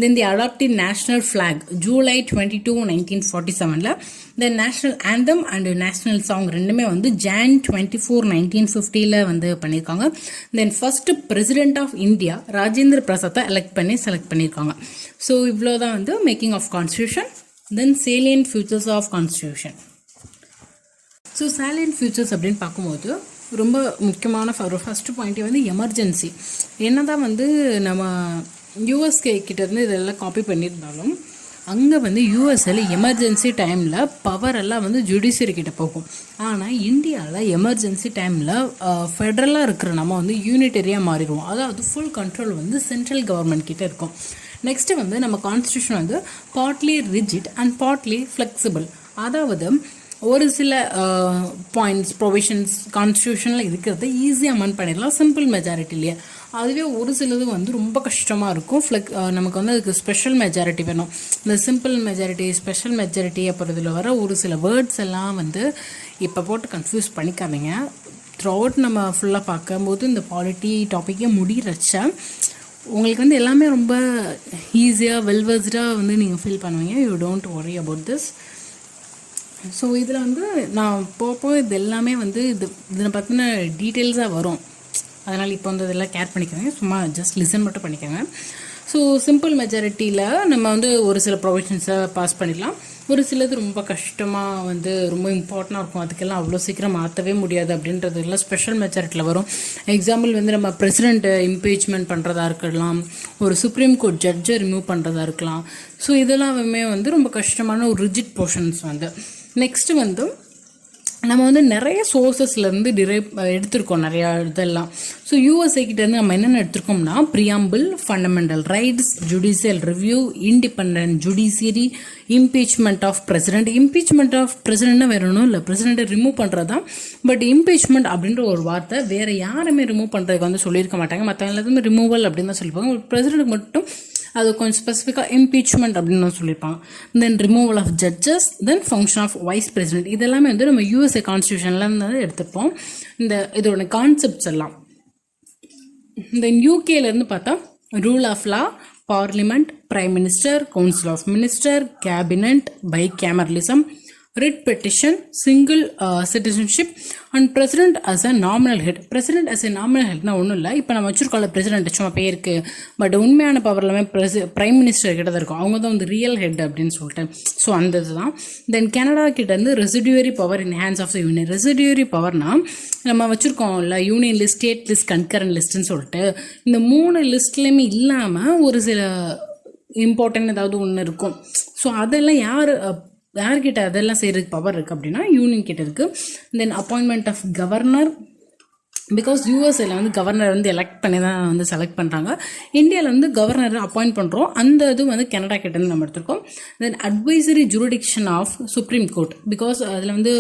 Then the adopted national flag July 22, 1947. Then national anthem and national song ரெண்டுமே வந்து ஜான் 24, 1950 வந்து பண்ணியிருக்காங்க. Then first president of India Rajendra பிரசாத்தை செலக்ட் பண்ணியிருக்காங்க. ஸோ இவ்வளோதான் வந்து making of constitution. Then salient features of constitution. So salient features அப்படின்னு பார்க்கும்போது ரொம்ப முக்கியமான ஒரு ஃபஸ்ட்டு பாயிண்ட்டே வந்து எமர்ஜென்சி. என்ன தான் வந்து நம்ம யூஎஸ்கே கிட்டேருந்து இதெல்லாம் காப்பி பண்ணியிருந்தாலும் அங்கே வந்து யூஎஸ்ஏல எமர்ஜென்சி டைமில் பவர் எல்லாம் வந்து ஜுடிஷியரி கிட்ட போகும். ஆனால் இந்தியாவில் எமர்ஜென்சி டைமில் ஃபெடரலாக இருக்கிற நம்ம வந்து யூனிட்டரியாக மாறிடுவோம். அதாவது ஃபுல் கண்ட்ரோல் வந்து சென்ட்ரல் கவர்மெண்ட் கிட்ட இருக்கும். நெக்ஸ்ட்டு வந்து நம்ம கான்ஸ்டியூஷன் வந்து partly rigid and partly flexible. அதாவது ஒரு சில பாயிண்ட்ஸ் ப்ரொவிஷன்ஸ் கான்ஸ்டியூஷனில் இருக்கிறத ஈஸியாக அமெண்ட் பண்ணிடலாம் சிம்பிள் மெஜாரிட்டிலேயே. அதுவே ஒரு சிலது வந்து ரொம்ப கஷ்டமாக இருக்கும். நமக்கு வந்து அதுக்கு ஸ்பெஷல் மெஜாரிட்டி வேணும். இந்த சிம்பிள் மெஜாரிட்டி, ஸ்பெஷல் மெஜாரிட்டி அப்புறம் இதில் வர ஒரு சில வேர்ட்ஸ் எல்லாம் வந்து இப்போ போட்டு கன்ஃபியூஸ் பண்ணிக்காதீங்க. த்ரூ அவுட் நம்ம ஃபுல்லாக பார்க்கும்போது இந்த பாலிட்டி டாப்பிக்கே முடிகிறச்ச உங்களுக்கு வந்து எல்லாமே ரொம்ப ஈஸியாக வெல்வர்ஸ்டாக வந்து நீங்கள் ஃபீல் பண்ணுவீங்க. You don't worry about this. So இதில் வந்து நான் போப்போ இது எல்லாமே வந்து இதில் பற்றின டீட்டெயில்ஸாக வரும். அதனால் இப்போ வந்து இதெல்லாம் கேர் பண்ணிக்கோங்க, சும்மா ஜஸ்ட் லிசன் மட்டும் பண்ணிக்கோங்க. ஸோ சிம்பிள் மெஜாரிட்டியில் நம்ம வந்து ஒரு சில ப்ரொவிஷன்ஸை பாஸ் பண்ணிடலாம். ஒரு சிலது ரொம்ப கஷ்டமாக வந்து ரொம்ப இம்பார்ட்டண்டாக இருக்கும், அதுக்கெல்லாம் அவ்வளோ சீக்கிரம் மாற்றவே முடியாது அப்படின்றது எல்லாம் ஸ்பெஷல் மெஜாரிட்டியில் வரும். எக்ஸாம்பிள் வந்து நம்ம பிரசிடெண்ட்டை இம்பீச்மெண்ட் பண்ணுறதா இருக்கலாம், ஒரு சுப்ரீம் கோர்ட் ஜட்ஜை ரிமூவ் பண்ணுறதா இருக்கலாம். ஸோ இதெல்லாமே வந்து ரொம்ப கஷ்டமான ஒரு ரிஜிட் போர்ஷன்ஸ் வந்து. நெக்ஸ்ட்டு வந்து நம்ம வந்து நிறைய சோர்ஸஸ்லேருந்து எடுத்திருக்கோம் நிறையா இதெல்லாம். ஸோ யூஎஸ்ஏ கிட்டேருந்து நம்ம என்னென்ன எடுத்திருக்கோம்னா, preamble, fundamental rights, judicial review, independent judiciary, impeachment of president. Impeachment of பிரசிடென்ட்னா வேற ஒன்றும் இல்லை, பிரசிடென்ட்டை ரிமூவ் பண்ணுறது தான். பட் இம்பீச்மெண்ட் அப்படின்ற ஒரு வார்த்தை வேறு யாருமே ரிமூவ் பண்ணுறதுக்கு வந்து சொல்லியிருக்க மாட்டாங்க, மற்ற எல்லாத்துமே ரிமூவல் அப்படின்னு தான் சொல்லியிருப்பாங்க. பிரசிடென்ட் மட்டும் அது கொஞ்சம் ஸ்பெசிஃபிக்காக இம்பீச்மெண்ட் அப்படின்னு தான் சொல்லியிருப்பாங்க. Then removal of judges, then function of vice president. இதெல்லாமே வந்து நம்ம யூஎஸ்ஏ கான்ஸ்டியூஷன்லேருந்து எடுத்துப்போம் இதோட கான்செப்ட்ஸ் எல்லாம். தென் யூகேலேருந்து பார்த்தா rule of law, parliament, prime minister, council of minister, cabinet, bicameralism, writ petition, single citizenship and president as a nominal head. President as a nominal ஹெட்னா ஒன்றும் இல்லை, இப்போ நம்ம வச்சுருக்கோம் பிரசிடென்ட் சும்மா பேருக்கு, பட் உண்மையான பவர் எல்லாமே பிரைம் மினிஸ்டர் கிட்ட தான் இருக்கும், அவங்க தான் வந்து ரியல் ஹெட் அப்படின்னு சொல்லிட்டு. ஸோ அந்த இதுதான். தென் கனடா கிட்ட இருந்து residuary power in hands of the union. Residuary பவர்னா நம்ம வச்சுருக்கோம்ல union list, state list, concurrent லிஸ்ட்டுன்னு சொல்லிட்டு, இந்த 3 லிஸ்ட்லேயுமே இல்லாமல் ஒரு சில இம்பார்ட்டன்ட் ஏதாவது ஒன்று இருக்கும். ஸோ அதெல்லாம் யார்கிட்ட அதெல்லாம் செய்கிறதுக்கு பவர் இருக்குது அப்படின்னா யூனியன் கிட்ட இருக்குது. தென் அப்பாயின்மெண்ட் ஆஃப் கவர்னர், பிகாஸ் யூஎஸ்ஏல வந்து கவர்னர் வந்து எலெக்ட் பண்ணி தான் வந்து செலக்ட் பண்ணுறாங்க. இந்தியாவில் வந்து கவர்னர் அப்பாயிண்ட் பண்ணுறோம், அந்த இது வந்து கனடா கிட்டேருந்து நம்ம எடுத்திருக்கோம். Then advisory jurisdiction of supreme court, because அதில் வந்து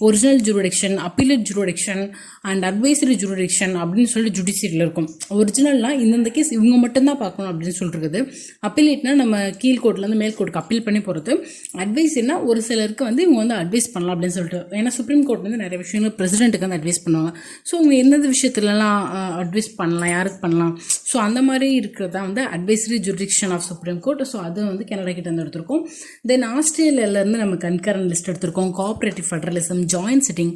original jurisdiction, appellate jurisdiction and advisory jurisdiction அப்படின்னு சொல்லிட்டு ஜுடிஷியரியில் இருக்கும். ஒரிஜினல்னால் இந்தந்த கேஸ் இவங்க மட்டும்தான் பார்க்கணும் அப்படின்னு சொல்லிருக்குது. அப்பீலேட்னா நம்ம கீழ் கோர்ட்லேருந்து மேல் கோர்ட்டுக்கு அப்பீல் பண்ணி போகிறது. அட்வைஸ்னா ஒரு சிலருக்கு வந்து இவங்க வந்து அட்வைஸ் பண்ணலாம் அப்படின்னு சொல்லிட்டு, ஏன்னா சுப்ரீம் கோர்ட் வந்து நிறைய விஷயங்கள் பிரசிடென்ட்டுக்கு வந்து அட்வைஸ் பண்ணுவாங்க. ஸோ அவங்க எந்தெந்த விஷயத்துலலாம் அட்வைஸ் பண்ணலாம், யாருக்கு பண்ணலாம், ஸோ அந்த மாதிரி இருக்கிறது தான் வந்து advisory jurisdiction of supreme court. So அது வந்து கனடா கிட்ட இருந்து எடுத்திருக்கோம். தென் ஆஸ்திரேலியாவிலேருந்து நம்ம கன்கரண்ட் லிஸ்ட் எடுத்திருக்கோம். கோஆப்ரேட்டிவ் ஃபெடரலிசம், ஜாயின்ட் சிட்டிங்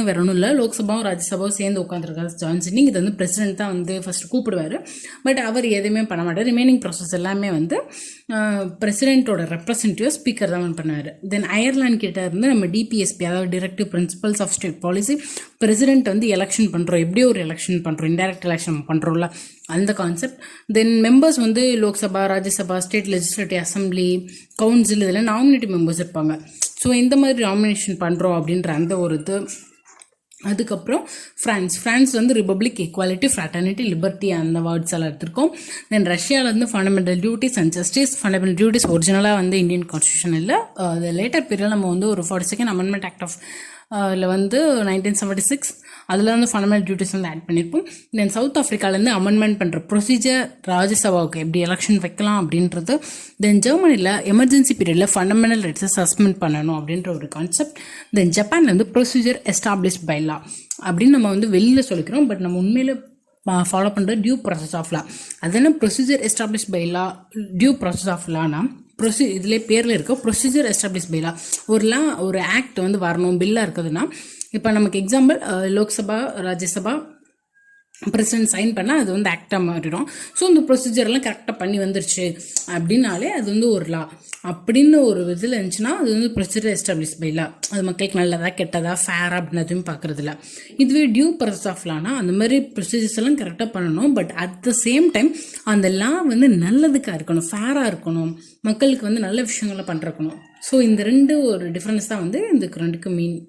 வேற ஒன்றும் இல்லை, லோக்சபாவும் ராஜ்யசபாவும் சேர்ந்து உட்காந்துருக்காரு ஜாயின்ட் சிட்டிங். இது வந்து பிரசிடென்ட் தான் வந்து ஃபர்ஸ்ட் கூப்பிடுவார், பட் அவர் எதுவுமே பண்ண மாட்டார். ரிமைனிங் ப்ராசஸ் எல்லாமே வந்து பிரசிடென்ட்டோட ரெப்ரசன்டேட்டிவ் ஸ்பீக்கர் தான் பண்ணுவார். தென் அயர்லாந்து கிட்ட இருந்து நம்ம டிபிஎஸ்பி, அதாவது directive principles of state policy, president வந்து எலெக்ஷன் பண்ணுறோம், எப்படியோ ஒரு எலெக்ஷன் பண்ணுறோம், இன்டைரக்ட் எலெக்ஷன் பண்ணுறோம்ல அந்த கான்செப்ட். தென் மெம்பர்ஸ் வந்து Lok Sabha, Rajya Sabha, state legislative assembly, council, இதெல்லாம் நாமினேட்டிவ் மெம்பர்ஸ் இருப்பாங்க. ஸோ இந்த மாதிரி நாமினேஷன் பண்ணுறோம் அப்படின்ற அந்த ஒரு இது. அதுக்கப்புறம் ஃப்ரான்ஸ் வந்து ரிபப்ளிக், ஈக்குவாலிட்டி, ஃப்ராட்டர்னிட்டி, லிபர்ட்டி அந்த வேர்ட்ஸ் எல்லாம் எடுத்திருக்கோம். தென் ரஷ்யாவிலேருந்து fundamental duties and justice. Fundamental duties ஒரிஜினலாக வந்து இந்தியன் கான்ஸ்டியூஷன் இல்லை, அது லேட்டர் பீரியட் நம்ம வந்து ஒரு 42nd அமெண்ட்மெண்ட் ஆக்ட் ஆஃப் அதில் வந்து 1976 அதில் வந்து ஃபண்டமெண்டல் டியூட்டிஸ் வந்து ஆட் பண்ணியிருப்போம். தென் சவுத் ஆஃப்ரிக்காலேருந்து அமெண்ட்மெண்ட் பண்ணுற ப்ரொசீஜர், ராஜ்யசபாவுக்கு எப்படி எலெக்ஷன் வைக்கலாம் அப்படின்றது. தென் ஜெர்மனியில் எமர்ஜென்சி பீரியடில் ஃபண்டமெண்டல் ரைட்ஸை சஸ்பெண்ட் பண்ணணும் அப்படின்ற ஒரு கான்செப்ட். தென் ஜப்பான்லேருந்து ப்ரொசீஜர் எஸ்டாப்ளிஷ் பை லா அப்படின்னு நம்ம வந்து வெளியில் சொல்லிக்கிறோம், பட் நம்ம உண்மையில் ஃபாலோ பண்ணுற டியூ ப்ராசஸ் ஆஃப் லா. அது என்ன procedure establish by law, due process of லானா இதிலே பேரில் இருக்க ப்ரொசீஜர் எஸ்டாப்ளிஷ் பை லா. ஒரு ஆக்ட் வந்து வரணும், பில்லாக இருக்குதுன்னா, இப்போ நமக்கு example Lok Sabha, Rajya Sabha president sign பண்ணால் அது வந்து ஆக்டாக மாறிடும். ஸோ இந்த ப்ரொசீஜர்லாம் கரெக்டாக பண்ணி வந்துருச்சு அப்படின்னாலே அது வந்து ஒரு லா அப்படின்னு ஒரு இதில் இருந்துச்சுன்னா அது வந்து ப்ரொசீஜர் எஸ்டாப்ளிஷ் பை லா. அது மக்களுக்கு நல்லதா கெட்டதா ஃபேராக அப்படின்னு எதுவும் பார்க்குறதில்ல. இதுவே டியூ ப்ராசஸ் ஆஃப் லானா அந்த மாதிரி ப்ரொசீஜர்ஸ் எல்லாம் கரெக்டாக பண்ணணும், but at the same time அந்த லா வந்து நல்லதுக்காக இருக்கணும், ஃபேராக இருக்கணும், மக்களுக்கு வந்து நல்ல விஷயங்களை பண்ணுறக்கணும். ஸோ இந்த ரெண்டு ஒரு டிஃப்ரென்ஸ் தான் வந்து இந்த ரெண்டுக்கு மீன்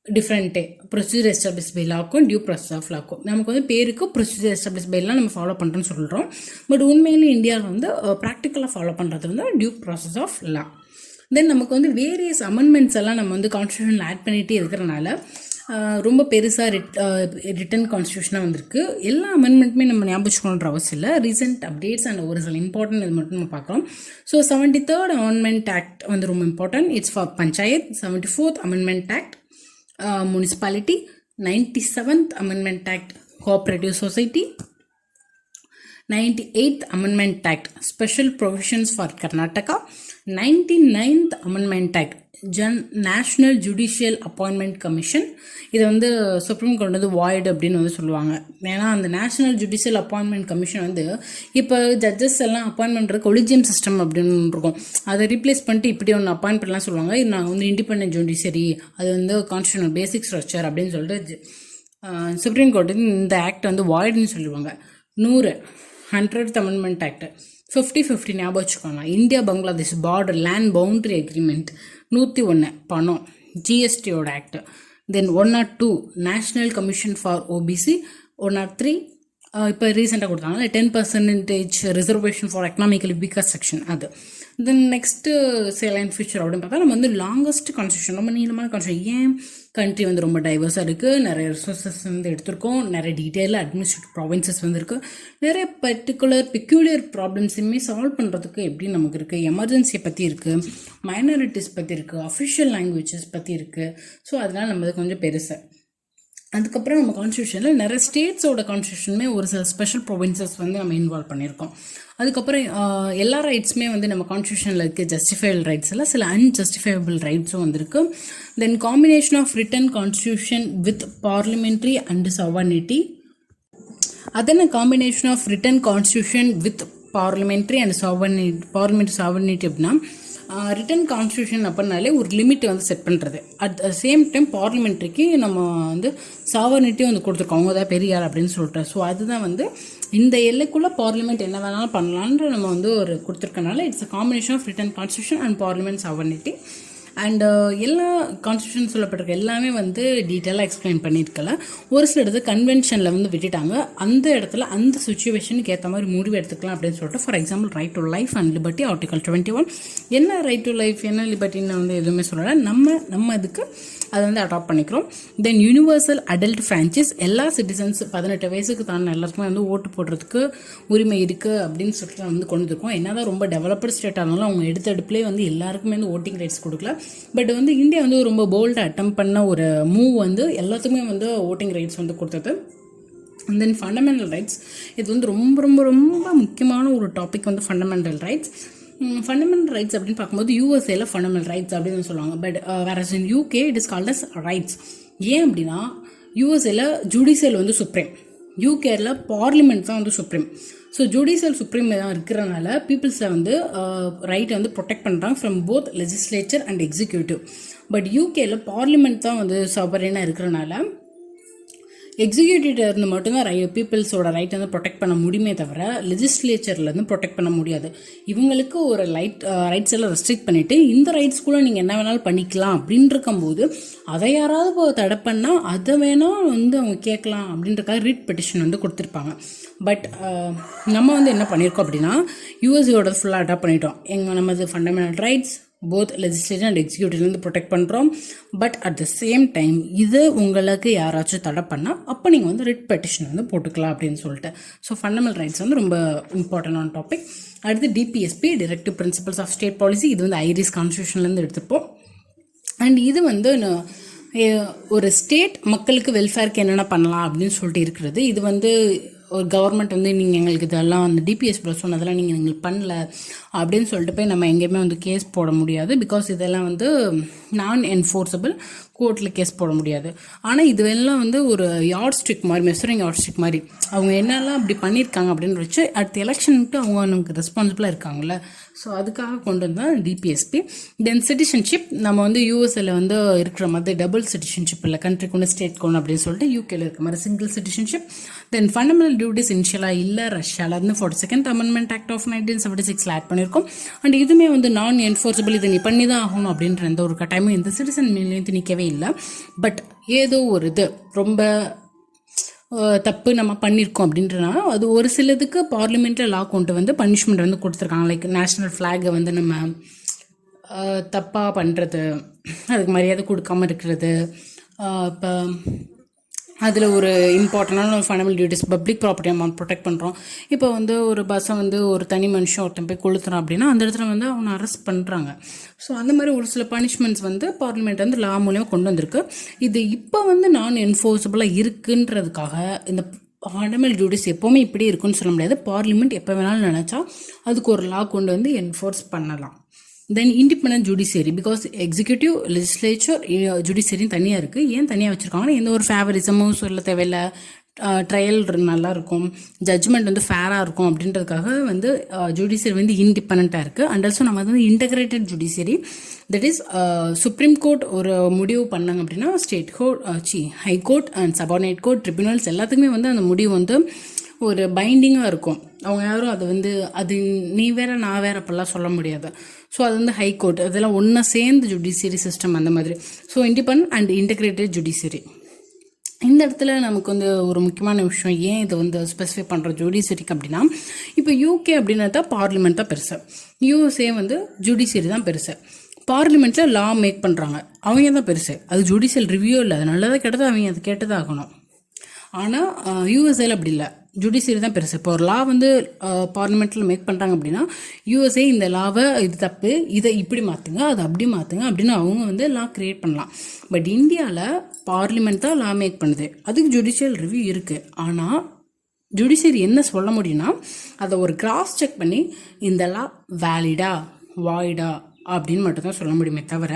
டிஃப்ரெண்ட்டே. ப்ரொசீஜர் எஸ்டாப்ளிஷ் பை லாக்கும் டியூ ப்ராசஸ் ஆஃப் லாக்கும் நமக்கு வந்து பேருக்கு ப்ரொசீஜர் எஸ்டாப்ளிஷ் பைலாம் நம்ம ஃபாலோ பண்ணுறோன்னு சொல்கிறோம், பட் உண்மையிலே இந்தியாவில் வந்து ப்ராக்டிக்கலாக ஃபாலோ பண்ணுறது வந்து டியூ ப்ராசஸ் ஆஃப் லா. தென் நமக்கு வந்து வேரியஸ் அமெண்ட்மெண்ட்ஸ் எல்லாம் நம்ம வந்து கான்ஸ்டியூஷனில் ஆட் பண்ணிகிட்டே இருக்கிறனால ரொம்ப பெருசாக ரிட்டன் கான்ஸ்டியூஷனாக வந்திருக்கு. எல்லா அமெண்ட்மெண்ட்டுமே நம்ம ஞாபகம் அவசியம் இல்லை, ரீசெண்ட் அப்டேட்ஸ் அண்ட் ஒரு சில இம்பார்ட்டன்ட் இது மட்டும் நம்ம பார்க்குறோம். ஸோ 73rd அமெண்ட்மெண்ட் ஆக்ட் வந்து ரொம்ப important, it's for panchayat. 74th amendment act municipality. 97th amendment act cooperative society. 98th Amendment Act, Special Provisions for Karnataka, 99th Amendment Act, national judicial appointment commission. இதை வந்து supreme court வந்து void அப்படின்னு வந்து சொல்லுவாங்க. ஏன்னா அந்த நேஷ்னல் ஜுடிஷியல் அப்பாயின்மெண்ட் கமிஷன் வந்து இப்போ ஜட்ஜஸ் எல்லாம் அப்பாயின்ட் பண்ணுறது கொலிஜியம் சிஸ்டம் அப்படின்னு இருக்கும். அதை ரீப்ளேஸ் பண்ணிட்டு இப்படி ஒன்று அப்பாயின்ட் பண்ணலாம் சொல்லுவாங்க. இது நாங்கள் வந்து இண்டிபெண்டன்ட் ஜுடிஷியரி, அது வந்து கான்ஸ்டியூஷனல் பேசிக் ஸ்ட்ரக்சர் அப்படின்னு சொல்லிட்டு சுப்ரீம் கோர்ட்டு இந்த ஆக்ட் வந்து வாய்டுன்னு சொல்லுவாங்க. 100th Amendment Act, 50-50 ஞாபகம் வச்சுக்கோங்க. India Bangladesh border land boundary agreement 101 பணம் ஜிஎஸ்டியோட act. Then 102 national commission for OBC. 103 இப்போ ரீசெண்டாக கொடுத்தாங்களே 10% reservation for economically weaker section அது. தென் நெக்ஸ்ட்டு சேலைன் ஃபியூச்சர் அப்படின்னு பார்த்தா நம்ம வந்து லாங்கஸ்ட் கான்ஸ்டியூஷன், ரொம்ப நீளமான கான்ஸ்டியூஷன். ஏன் கண்ட்ரி வந்து ரொம்ப டைவர்ஸாக இருக்குது, நிறைய ரிசோர்ஸஸ் வந்து எடுத்திருக்கோம், நிறைய டீட்டெயிலாக அட்மினிஸ்ட்ரேட்டிவ் ப்ராவின்சஸ் வந்து இருக்குது, நிறைய பெக்யூலியர் ப்ராப்ளம்ஸுமே சால்வ் பண்ணுறதுக்கு எப்படி நமக்கு இருக்குது, எமர்ஜென்சியை பற்றி இருக்குது, மைனாரிட்டிஸ் பற்றி இருக்குது, அஃபிஷியல் லாங்குவேஜஸ் பற்றி இருக்குது. ஸோ அதனால் நம்ம கொஞ்சம் பெருசு. அதுக்கப்புறம் நம்ம கான்ஸ்டியூஷனில் நிறைய ஸ்டேட்ஸோட கான்ஸ்டியூஷனுமே ஒரு சில ஸ்பெஷல் ப்ரொவின்சஸ் வந்து நம்ம இன்வால்வ் பண்ணியிருக்கோம். அதுக்கப்புறம் எல்லா ரைட்ஸுமே வந்து நம்ம கான்ஸ்டியூஷனில் இருக்குது. ஜஸ்டிஃபைபிள் ரைட்ஸ் எல்லாம், சில அன்ஜஸ்டிஃபைபிள் ரைட்ஸும் வந்திருக்கு. Then combination of written constitution with parliamentary and sovereignty. அதென்ன combination of written constitution with parliamentary and parliamentary sovereignty அப்படின்னா, ரிட்டன் கான்ஸ்டியூஷன் அப்படின்னாலே ஒரு லிமிட் வந்து செட் பண்ணுறது. அட் த சேம் டைம் பார்லிமெண்ட்ரிக்கு நம்ம வந்து சாவர்னிட்டியும் வந்து கொடுத்துருக்கோம், அவங்க தான் பெரியார் அப்படின்னு சொல்லிட்டு. ஸோ அதுதான் வந்து இந்த எல்லைக்குள்ளே பார்லிமெண்ட் என்ன வேணாலும் பண்ணலான்ற நம்ம வந்து ஒரு கொடுத்துருக்கனால it's a combination of written constitution and parliament sovereignty. And எல்லா கான்ஸ்டியூஷன் சொல்லப்பட்டிருக்க எல்லாமே வந்து டீட்டெயிலாக எக்ஸ்பிளைன் பண்ணியிருக்கல. ஒரு சில இடத்துல கன்வென்ஷனில் வந்து விட்டுட்டாங்க. அந்த இடத்துல அந்த சுச்சுவேஷனுக்கு ஏற்ற மாதிரி முடிவு எடுத்துக்கலாம் அப்படின்னு சொல்லிட்டு, for example right to life and liberty article 21. என்ன ரைட் டு லைஃப் என்ன லிபர்ட்டின்னு வந்து எதுவுமே சொல்லலை. நம்ம இதுக்கு அதை வந்து அடாப்ட் பண்ணிக்கிறோம். தென் யூனிவர்சல் அடல்ட் ஃப்ரான்ச்சைஸ், எல்லா சிட்டிசன்ஸ் 18 வயசுக்கு தான் எல்லாருக்குமே வந்து ஓட்டு போடுறதுக்கு உரிமை இருக்குது அப்படின்னு சொல்லிட்டு வந்து கொண்டு இருக்கோம். என்னதான் ரொம்ப டெவலப்டு ஸ்டேட் ஆனாலும் அவங்க எடுத்தடுப்புலேயே வந்து எல்லாருக்குமே வந்து ஓட்டிங் ரைட்ஸ் கொடுக்கல. பட் வந்து இந்தியா வந்து ரொம்ப போல்டாக அட்டம் பண்ண ஒரு மூவ் வந்து எல்லாத்துக்குமே வந்து ஓட்டிங் ரைட்ஸ் வந்து கொடுத்தது. அண்ட் தென் ஃபண்டமெண்டல் ரைட்ஸ், இது வந்து ரொம்ப ரொம்ப ரொம்ப முக்கியமான ஒரு டாபிக் வந்து ஃபண்டமெண்டல் ரைட்ஸ். ஃபண்டமெண்டல் ரைட்ஸ் அப்படின்னு பார்க்கும்போது யூஎஸ்ஏல ஃபண்டமெண்டல் ரைட்ஸ் அப்படின்னு சொல்லுவாங்க. But whereas in UK it is called as rights. ஏன் அப்படின்னா யூஎஸ்ஏல ஜுடிஷியல் வந்து சுப்ரீம், யூகேல பார்லிமெண்ட் தான் வந்து சுப்ரீம். ஸோ ஜுடிஷியல் சுப்ரீம் தான் இருக்கிறனால பீப்புள்ஸை வந்து ரைட்டை வந்து ப்ரொடெக்ட் பண்ணுறாங்க from both legislature and executive. But யூகேல பார்லிமெண்ட் தான் வந்து சவரேனாக இருக்கிறனால எக்ஸிக்யூட்டிவ்ல இருந்து மட்டும்தான் பீப்புள்ஸோட ரைட்டை வந்து ப்ரொடெக்ட் பண்ண முடியுமே தவிர லெஜிஸ்லேச்சர்லேருந்து ப்ரொடெக்ட் பண்ண முடியாது. இவங்களுக்கு ஒரு ரைட்ஸ் எல்லாம் ரெஸ்ட்ரிக்ட் பண்ணிவிட்டு இந்த ரைட்ஸ்குள்ளே நீங்கள் என்ன வேணாலும் பண்ணிக்கலாம் அப்படின்னு இருக்கும்போது அதை யாராவது தடை பண்ணால் அதை வேணால் வந்து அவங்க கேட்கலாம் அப்படின்றக்காக ரிட் பெட்டிஷன் வந்து கொடுத்துருப்பாங்க. பட் நம்ம வந்து என்ன பண்ணியிருக்கோம் அப்படின்னா யூஎஸ்ஏயோட ஃபுல்லாக அடாப்ட் பண்ணிட்டோம். நமது fundamental rights both legislature and எக்ஸிக்யூட்டிவ்லேருந்து ப்ரொடெக்ட் பண்ணுறோம். But at the same time இது உங்களுக்கு யாராச்சும் தடை பண்ணால் அப்போ நீங்கள் வந்து ரிட் பெட்டிஷன் வந்து போட்டுக்கலாம் அப்படின்னு சொல்லிட்டு. ஸோ ஃபண்டமெண்டல் ரைட்ஸ் வந்து ரொம்ப இம்பார்ட்டண்டான டாபிக். அடுத்து DPSP, directive principles of state policy. இது வந்து ஐரிஷ் கான்ஸ்டியூஷன்லேருந்து எடுத்துப்போம். அண்ட் இது வந்து ஒரு ஸ்டேட் மக்களுக்கு வெல்ஃபேருக்கு என்னென்ன பண்ணலாம் அப்படின்னு சொல்லிட்டு இருக்கிறது. இது வந்து ஒரு கவர்மெண்ட் வந்து நீங்கள் எங்களுக்கு இதெல்லாம் அந்த டிபிஎஸ்பில் சொன்னதெல்லாம் நீங்கள் எங்களுக்கு பண்ணல அப்படின்னு சொல்லிட்டு போய் நம்ம எங்கேயுமே வந்து கேஸ் போட முடியாது. பிகாஸ் இதெல்லாம் வந்து நான் என்ஃபோர்ஸபிள், கோர்ட்டில் கேஸ் போட முடியாது. ஆனால் இதுவெல்லாம் வந்து ஒரு யார்ட் ஸ்டிக் மாதிரி, மெஷரிங் யார்ட் ஸ்டிக் மாதிரி அவங்க என்னெல்லாம் அப்படி பண்ணியிருக்காங்க அப்படின்னு வச்சு அடுத்த எலெக்ஷனுக்கு அவங்க நமக்கு ரெஸ்பான்சிபிளாக இருக்காங்கல்ல. ஸோ அதுக்காக கொண்டு வந்தால் டிபிஎஸ்பி. தென் சிட்டிசன்ஷிப், நம்ம வந்து யூஎஸ்ஏல வந்து இருக்கிற மாதிரி டபுள் சிட்டிசன்ஷிப் இல்லை, கண்ட்ரிக்கு ஒன்று ஸ்டேட்க்கு ஒன்று அப்படின்னு சொல்லிட்டு யூகேல இருக்கிற மாதிரி single citizenship. Then fundamental duties இனிஷியலாக இல்லை, ரஷ்யாவில் இருந்து 42nd Amendment Act of 1976 add பண்ணியிருக்கோம். அண்ட் இதுவுமே வந்து நான் என்ஃபோர்ஸபிள், இதை நீ பண்ணி தான் ஆகணும் அப்படின்ற எந்த ஒரு கட்டாயமும் இந்த சிட்டிசன் மேலேயும் திணிக்கவே இல்லை. பட் ஏதோ ஒரு இது ரொம்ப தப்பு நம்ம பண்ணியிருக்கோம் அப்படின்றனால அது ஒரு சிலதுக்கு பார்லிமெண்ட்டில் லா கொண்டு வந்து பனிஷ்மெண்ட் வந்து கொடுத்துருக்காங்க. லைக் நேஷ்னல் ஃப்ளாகை வந்து நம்ம தப்பாக பண்ணுறது, அதுக்கு மரியாதை கொடுக்காமல் இருக்கிறது. இப்போ அதில் ஒரு இம்பார்ட்டண்டான ஒரு ஃபண்டமெண்டல் டியூட்டிஸ், பப்ளிக் ப்ராப்பர்ட்டி நம்ம ப்ரொடெக்ட் பண்ணுறோம். இப்போ வந்து ஒரு பஸ்ஸை வந்து ஒரு தனி மனுஷன் ஒருத்தன் போய் கொளுத்துறான் அப்படின்னா அந்த இடத்துல வந்து அவனை அரெஸ்ட் பண்ணுறாங்க. ஸோ அந்த மாதிரி ஒரு சில பனிஷ்மெண்ட்ஸ் வந்து பார்லிமெண்ட் வந்து லா மூலியமாக கொண்டு வந்திருக்கு. இது இப்போ வந்து நான் என்ஃபோர்ஸபிளாக இருக்குன்றதுக்காக இந்த ஃபண்டமெண்டல் டியூட்டிஸ் எப்போவுமே இப்படி இருக்குன்னு சொல்ல முடியாது. பார்லிமெண்ட் எப்போ வேணாலும் நினச்சா அதுக்கு ஒரு லா கொண்டு வந்து என்ஃபோர்ஸ் பண்ணலாம். Then independent judiciary, because executive, legislature, ஜுடிஷியரின்னு தனியாக இருக்குது. ஏன் தனியாக வச்சுருக்காங்கன்னா எந்த ஒரு ஃபேவரிசமும் சொல்ல தேவையில்லை, ட்ரையல் நல்லாயிருக்கும், ஜட்ஜ்மெண்ட் வந்து ஃபேராக இருக்கும் அப்படின்றதுக்காக வந்து ஜுடிஷியரி வந்து இன்டிபெண்ட்டாக இருக்குது. அண்ட் ஆல்சோ நம்ம வந்து integrated judiciary, that is supreme court ஒரு முடிவு பண்ணாங்க அப்படின்னா state court, high court and subordinate court, tribunals எல்லாத்துக்குமே வந்து அந்த முடிவு வந்து ஒரு பைண்டிங்காக இருக்கும். அவங்க யாரும் அது வந்து அது நீ வேற நான் வேற அப்படிலாம் சொல்ல முடியாது. ஸோ அது வந்து ஹை கோர்ட், அதெல்லாம் ஒன்றா சேர்ந்து ஜுடிஷியரி சிஸ்டம் அந்த மாதிரி. So independent and integrated judiciary. இந்த இடத்துல நமக்கு வந்து ஒரு முக்கியமான விஷயம், ஏன் இதை வந்து ஸ்பெசிஃபை பண்ணுற ஜுடிஷியரிக்கு அப்படின்னா, இப்போ யூகே அப்படின்னா தான் பார்லிமெண்ட் தான் பெருசு, யூஎஸ்ஏ வந்து ஜுடிஷியரி தான் பெருசு. பார்லிமெண்ட்டில் லா மேக் பண்ணுறாங்க, அவங்க தான் பெருசு. அது ஜுடிஷியல் ரிவ்யூ இல்லை, அது நல்லதாக கெட்டதாக அவங்க அது கேட்டதாக ஆகணும். ஆனால் யூஎஸ்ஏல அப்படி இல்லை, ஜுடிஷியரி தான் பெருசு. இப்போ ஒரு லா வந்து பார்லிமெண்ட்டில் மேக் பண்ணுறாங்க அப்படின்னா யூஎஸ்ஏ இந்த லாவை இது தப்பு, இதை இப்படி மாற்றுங்க, அதை அப்படி மாற்றுங்க அப்படின்னு அவங்க வந்து லா க்ரியேட் பண்ணலாம். பட் இந்தியாவில் பார்லிமெண்ட் தான் லா மேக் பண்ணுது, அதுக்கு ஜுடிஷியல் ரிவ்யூ இருக்குது. ஆனால் ஜுடிஷியரி என்ன சொல்ல முடியும்னா அதை ஒரு கிராஸ் செக் பண்ணி இந்த லா வேலிடா வாய்டா அப்படின்னு மட்டும்தான் சொல்ல முடியுமே தவிர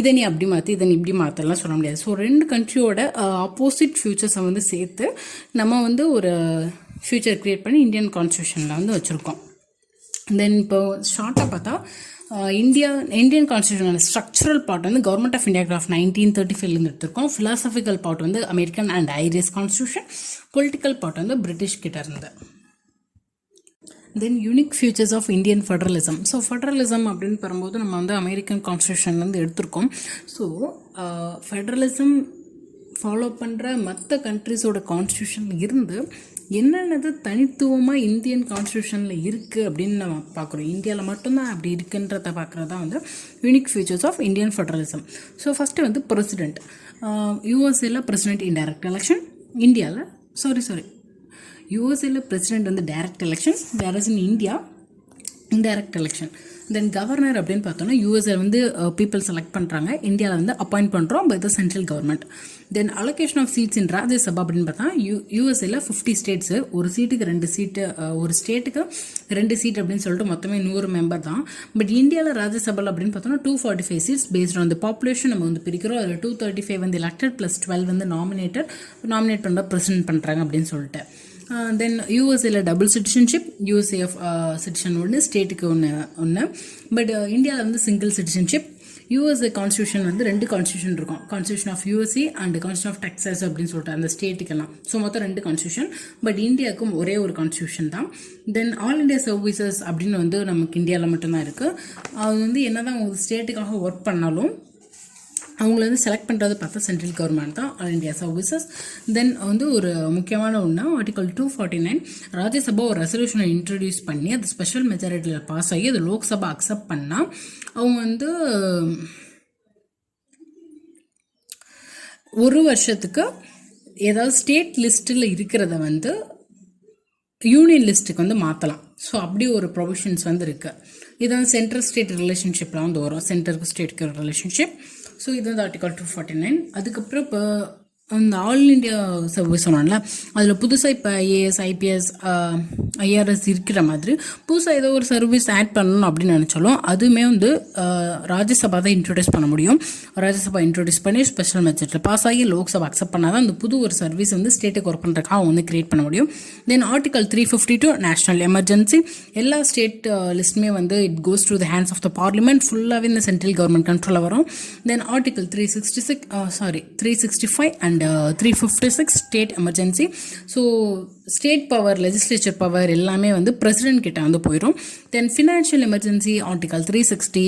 இதை நீ அப்படி மாற்றி இதை நீ இப்படி மாற்றலாம் சொல்ல முடியாது. ஸோ ரெண்டு கண்ட்ரியோட ஆப்போசிட் ஃபியூச்சர்ஸை வந்து சேர்த்து நம்ம வந்து ஒரு ஃபியூச்சர் க்ரியேட் பண்ணி இந்தியன் கான்ஸ்டியூஷனில் வந்து வச்சுருக்கோம். தென் இப்போ ஷார்ட்டாக பார்த்தா இந்தியன் கான்ஸ்டியூஷனோட ஸ்ட்ரக்சரல் பார்ட் வந்து கவர்மெண்ட் ஆஃப் இந்தியா கிராஃப் 1935 எடுத்திருக்கோம். ஃபிலாசபிக்கல் பார்ட் வந்து American and Irish constitution, political part வந்து பிரிட்டிஷ் கிட்ட இருந்து. Then unique futures of Indian federalism. So federalism அப்படின்னு வரும்போது நம்ம வந்து அமெரிக்கன் கான்ஸ்டியூஷன்லேருந்து எடுத்திருக்கோம். ஸோ ஃபெடரலிசம் ஃபாலோ பண்ணுற மற்ற கண்ட்ரிஸோட கான்ஸ்டியூஷனில் இருந்து என்னென்னது தனித்துவமாக இந்தியன் கான்ஸ்டியூஷனில் இருக்குது அப்படின்னு நம்ம பார்க்குறோம். இந்தியாவில் மட்டும்தான் அப்படி இருக்குன்றத பார்க்குறது தான் வந்து unique features of Indian federalism. So first வந்து பிரசிடெண்ட். யூஎஸ்ஏல பிரசிடெண்ட் இன்டைரக்ட் எலெக்ஷன், இந்தியாவில் யூஎஸ்ஏல பிரசிடெண்ட் வந்து direct election, whereas in India indirect election. Then governor அப்படின்னு பார்த்தோன்னா யூஎஸ்ஏ வந்து பீப்புள் செலக்ட் பண்ணுறாங்க, இந்தியாவில் வந்து அப்பாயிண்ட் பண்ணுறோம் by the central government. Then allocation of seats in Rajya Sabha அப்படின்னு பார்த்தா யூஎஸ்ஏல 50 ஸ்டேட்ஸு, ஒரு சீட்டுக்கு 2 சீட்டு, ஒரு ஸ்டேட்டுக்கு 2 சீட் அப்படின்னு சொல்லிட்டு மொத்தமே 100 மெம்பர் தான். பட் இந்தியாவில் ராஜ்யசபாவில் அப்படின்னு பார்த்தோன்னா 245 seats based on the population நம்ம வந்து பிரிக்கிறோம். அதில் 235 வந்து எலெக்டட் ப்ளஸ் 12 வந்து நாமினேட் பண்ணுற பிரசிடென்ட் பண்ணுறாங்க அப்படின்னு சொல்லிட்டு. தென் யூஎஸ்ஏல double citizenship, USA of citizen ஒன்று, ஸ்டேட்டுக்கு ஒன்று. பட் இந்தியாவில் வந்து சிங்கிள் சிட்டிசன்ஷிப். யூஎஸ்ஏ கான்ஸ்டியூஷன் வந்து 2 கான்ஸ்டியூஷன் இருக்கும், constitution of USA and constitution of Texas அப்படின்னு சொல்லிட்டு அந்த ஸ்டேட்டுக்கெல்லாம். ஸோ மொத்தம் 2 கான்ஸ்டியூஷன். பட் இந்தியாவுக்கும் ஒரே ஒரு கான்ஸ்டியூஷன் தான். தென் ஆல் இண்டியா சர்வீசஸ் அப்படின்னு வந்து நமக்கு இந்தியாவில் மட்டும்தான் இருக்குது. அது வந்து என்ன தான் ஒரு ஸ்டேட்டுக்காக ஒர்க் பண்ணாலும் அவங்கள வந்து செலக்ட் பண்ணுறது பார்த்தா சென்ட்ரல் கவர்மெண்ட் தான், ஆல் இண்டியா சர்வீசஸ். தென் வந்து ஒரு முக்கியமான ஒன்று ஆர்டிகல் 249, ராஜ்யசபா ஒரு ரெசல்யூஷனை இன்ட்ரடியூஸ் பண்ணி அது ஸ்பெஷல் மெஜாரிட்டியில் பாஸ் ஆகி அது லோக்சபா அக்செப்ட் பண்ணால் அவங்க வந்து ஒரு வருஷத்துக்கு ஏதாவது ஸ்டேட் லிஸ்ட்டில் இருக்கிறத வந்து யூனியன் லிஸ்ட்டுக்கு வந்து மாற்றலாம். ஸோ அப்படி ஒரு ப்ரொவிஷன்ஸ் வந்து இருக்குது. இது வந்து சென்ட்ரல் ஸ்டேட் ரிலேஷன்ஷிப்லாம் வந்து வரும், சென்டருக்கு ஸ்டேட்டுக்கு ரிலேஷன்ஷிப். ஸோ இது வந்து ஆர்டிகல் 249. அதுக்கப்புறம் இப்போ அந்த ஆல் இண்டியா சர்வீஸ் சொன்னால அதில் புதுசாக இப்போ ஐஏஎஸ், ஐபிஎஸ், ஐஆர்எஸ் இருக்கிற மாதிரி புதுசாக ஏதோ ஒரு சர்வீஸ் ஆட் பண்ணணும் அப்படின்னு நினச்சாலும் அதுவுமே வந்து ராஜ்யசபா தான் இன்ட்ரடியூஸ் பண்ண முடியும். ராஜ்யசபா இன்ட்ரடியூஸ் பண்ணி ஸ்பெஷல் மெஜாரிட்டியில் பாஸ் ஆகி லோக்சபா அக்செப்ட் பண்ணால் தான் அந்த புது ஒரு சர்வீஸ் வந்து ஸ்டேட்டுக்கு ஒர்க் பண்ணுறதுக்காக அவங்க வந்து கிரியேட் பண்ண முடியும். Then article 352 national emergency. எல்லா ஸ்டேட் லிஸ்ட்டுமே வந்து it goes to the hands of the parliament, ஃபுல்லாகவே இந்த சென்ட்ரல் கவர்மெண்ட் கண்ட்ரோலில் வரும். Then article 365 and 356 state emergency. So state power, legislature power எல்லாமே வந்து பிரசிடென்ட் கிட்ட வந்து போயிடும். Then financial emergency article 360,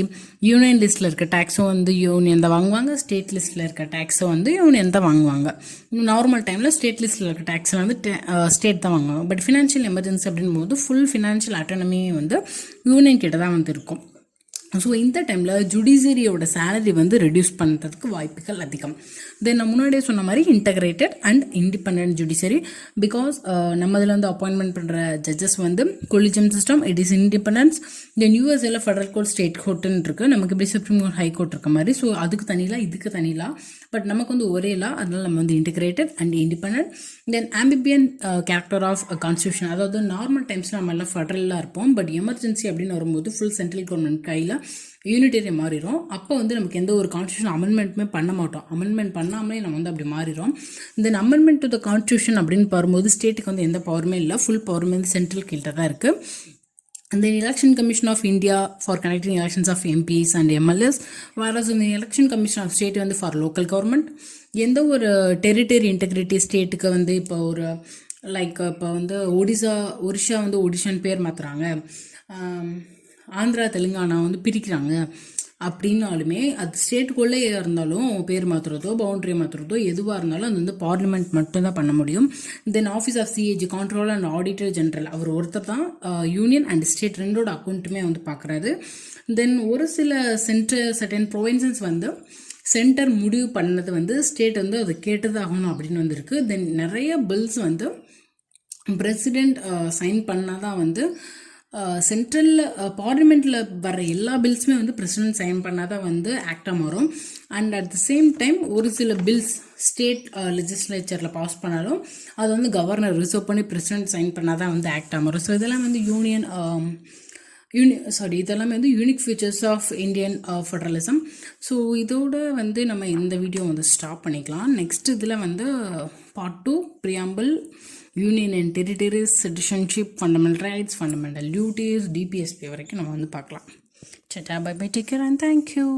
union லிஸ்ட்டில் இருக்க டேக்ஸும் வந்து யூனியன் தான் வாங்குவாங்க, ஸ்டேட் லிஸ்ட்டில் இருக்க டேக்ஸும் வந்து யூனியன் தான் வாங்குவாங்க. நார்மல் டைமில் ஸ்டேட் லிஸ்ட்டில் இருக்க டேக்ஸில் வந்து ஸ்டேட் தான் வாங்குவாங்க. பட் ஃபினான்ஷியல் எமர்ஜென்சி அப்படின் போது ஃபுல் ஃபினான்ஷியல் ஆட்டோனமி வந்து யூனியன் கிட்ட தான் வந்து இருக்கும். ஸோ இந்த டைமில் ஜுடிஷியரியோட சேலரி வந்து ரெடியூஸ் பண்ணுறதுக்கு வாய்ப்புகள் அதிகம். தென் நான் முன்னாடியே சொன்ன மாதிரி integrated and independent judiciary, because நம்ம இதில் வந்து அப்பாயின்மெண்ட் பண்ணுற ஜட்ஜஸ் வந்து collegium system, it is independence. Then யூஎஸ்ஏல ஃபெடரல் கோர்ட், ஸ்டேட் கோர்ட்டுன்னு இருக்குது, நமக்கு இப்படி சுப்ரீம் கோர்ட், ஹை கோர்ட் இருக்க மாதிரி. ஸோ அதுக்கு தனிலா, இதுக்கு தனிலா, பட் நமக்கு வந்து ஒரே லா, அதனால நம்ம வந்து integrated and independent. Then amphibian character of constitution, அதாவது நார்மல் டைம்ஸில் நம்ம எல்லாம் ஃபெடரலாக இருப்போம், பட் எமர்ஜென்சி அப்படின்னு வரும்போது ஃபுல் சென்ட்ரல் கவர்மெண்ட் கையில் யூனிட்டரி மாறிடும். அப்போ வந்து நமக்கு எந்த ஒரு கான்ஸ்டியூஷன் அமெண்ட்மெண்ட்டுமே பண்ண மாட்டோம், அமெண்ட்மெண்ட் பண்ணாமலே நம்ம வந்து அப்படி மாறிடும். தென் அமெண்ட்மெண்ட் டு த கான்ஸ்டியூஷன் அப்படின்னு வரும்போது ஸ்டேட்டுக்கு வந்து எந்த பவருமே இல்லை, ஃபுல் பவருமே வந்து சென்ட்ரல் கீழே தான் இருக்குது. And the Election Commission of India for conducting elections of MPs and MLAs, whereas the Election Commission of State வந்து for local government. எந்த ஒரு டெரிட்டரி இன்டெகிரிட்டி ஸ்டேட்டுக்கு வந்து இப்போ ஒரு லைக் இப்போ வந்து ஒரிஷா வந்து ஒடிஷான்னு பேர் மாற்றுறாங்க, ஆந்திரா தெலுங்கானா வந்து பிரிக்கிறாங்க அப்படின்னாலுமே அது ஸ்டேட்டுக்குள்ளே இருந்தாலும் பேர் மாற்றுறதோ பவுண்டரி மாற்றுறதோ எதுவாக இருந்தாலும் அது வந்து பார்லிமெண்ட் மட்டும்தான் பண்ண முடியும். Then office of CAG, controller and auditor general, அவர் ஒருத்தர் தான் யூனியன் அண்ட் ஸ்டேட் ரெண்டோட அக்கௌண்ட்டுமே வந்து பார்க்குறாரு. தென் ஒரு சில சர்டன் ப்ரொவின்சஸ் வந்து சென்டர் முடிவு பண்ணது வந்து ஸ்டேட் வந்து அது கேட்டதாகணும் அப்படின்னு வந்து இருக்குது. தென் நிறைய பில்ஸ் வந்து பிரசிடெண்ட் சைன் பண்ணாதான் வந்து சென்ட்ரலில் பார்லிமெண்ட்டில் வர எல்லா பில்ஸுமே வந்து பிரசிடென்ட் சைன் பண்ணாதான் வந்து ஆக்டாக மாறும். And at the same time ஒரு சில பில்ஸ் ஸ்டேட் லெஜிஸ்லேச்சரில் பாஸ் பண்ணாலும் அது வந்து கவர்னர் ரிசர்வ் பண்ணி பிரசிடென்ட் சைன் பண்ணாதான் வந்து ஆக்டாக மாறும். ஸோ இதெல்லாம் வந்து இதெல்லாமே வந்து unique features of Indian federalism. So இதோட வந்து நம்ம இந்த வீடியோ வந்து ஸ்டாப் பண்ணிக்கலாம். நெக்ஸ்ட் இதில் வந்து part 2 preamble, union and territories, citizenship, fundamental rights, fundamental duties, DPSP வரைக்கும் நம்ம வந்து பார்க்கலாம். Bye bye, take care and thank you.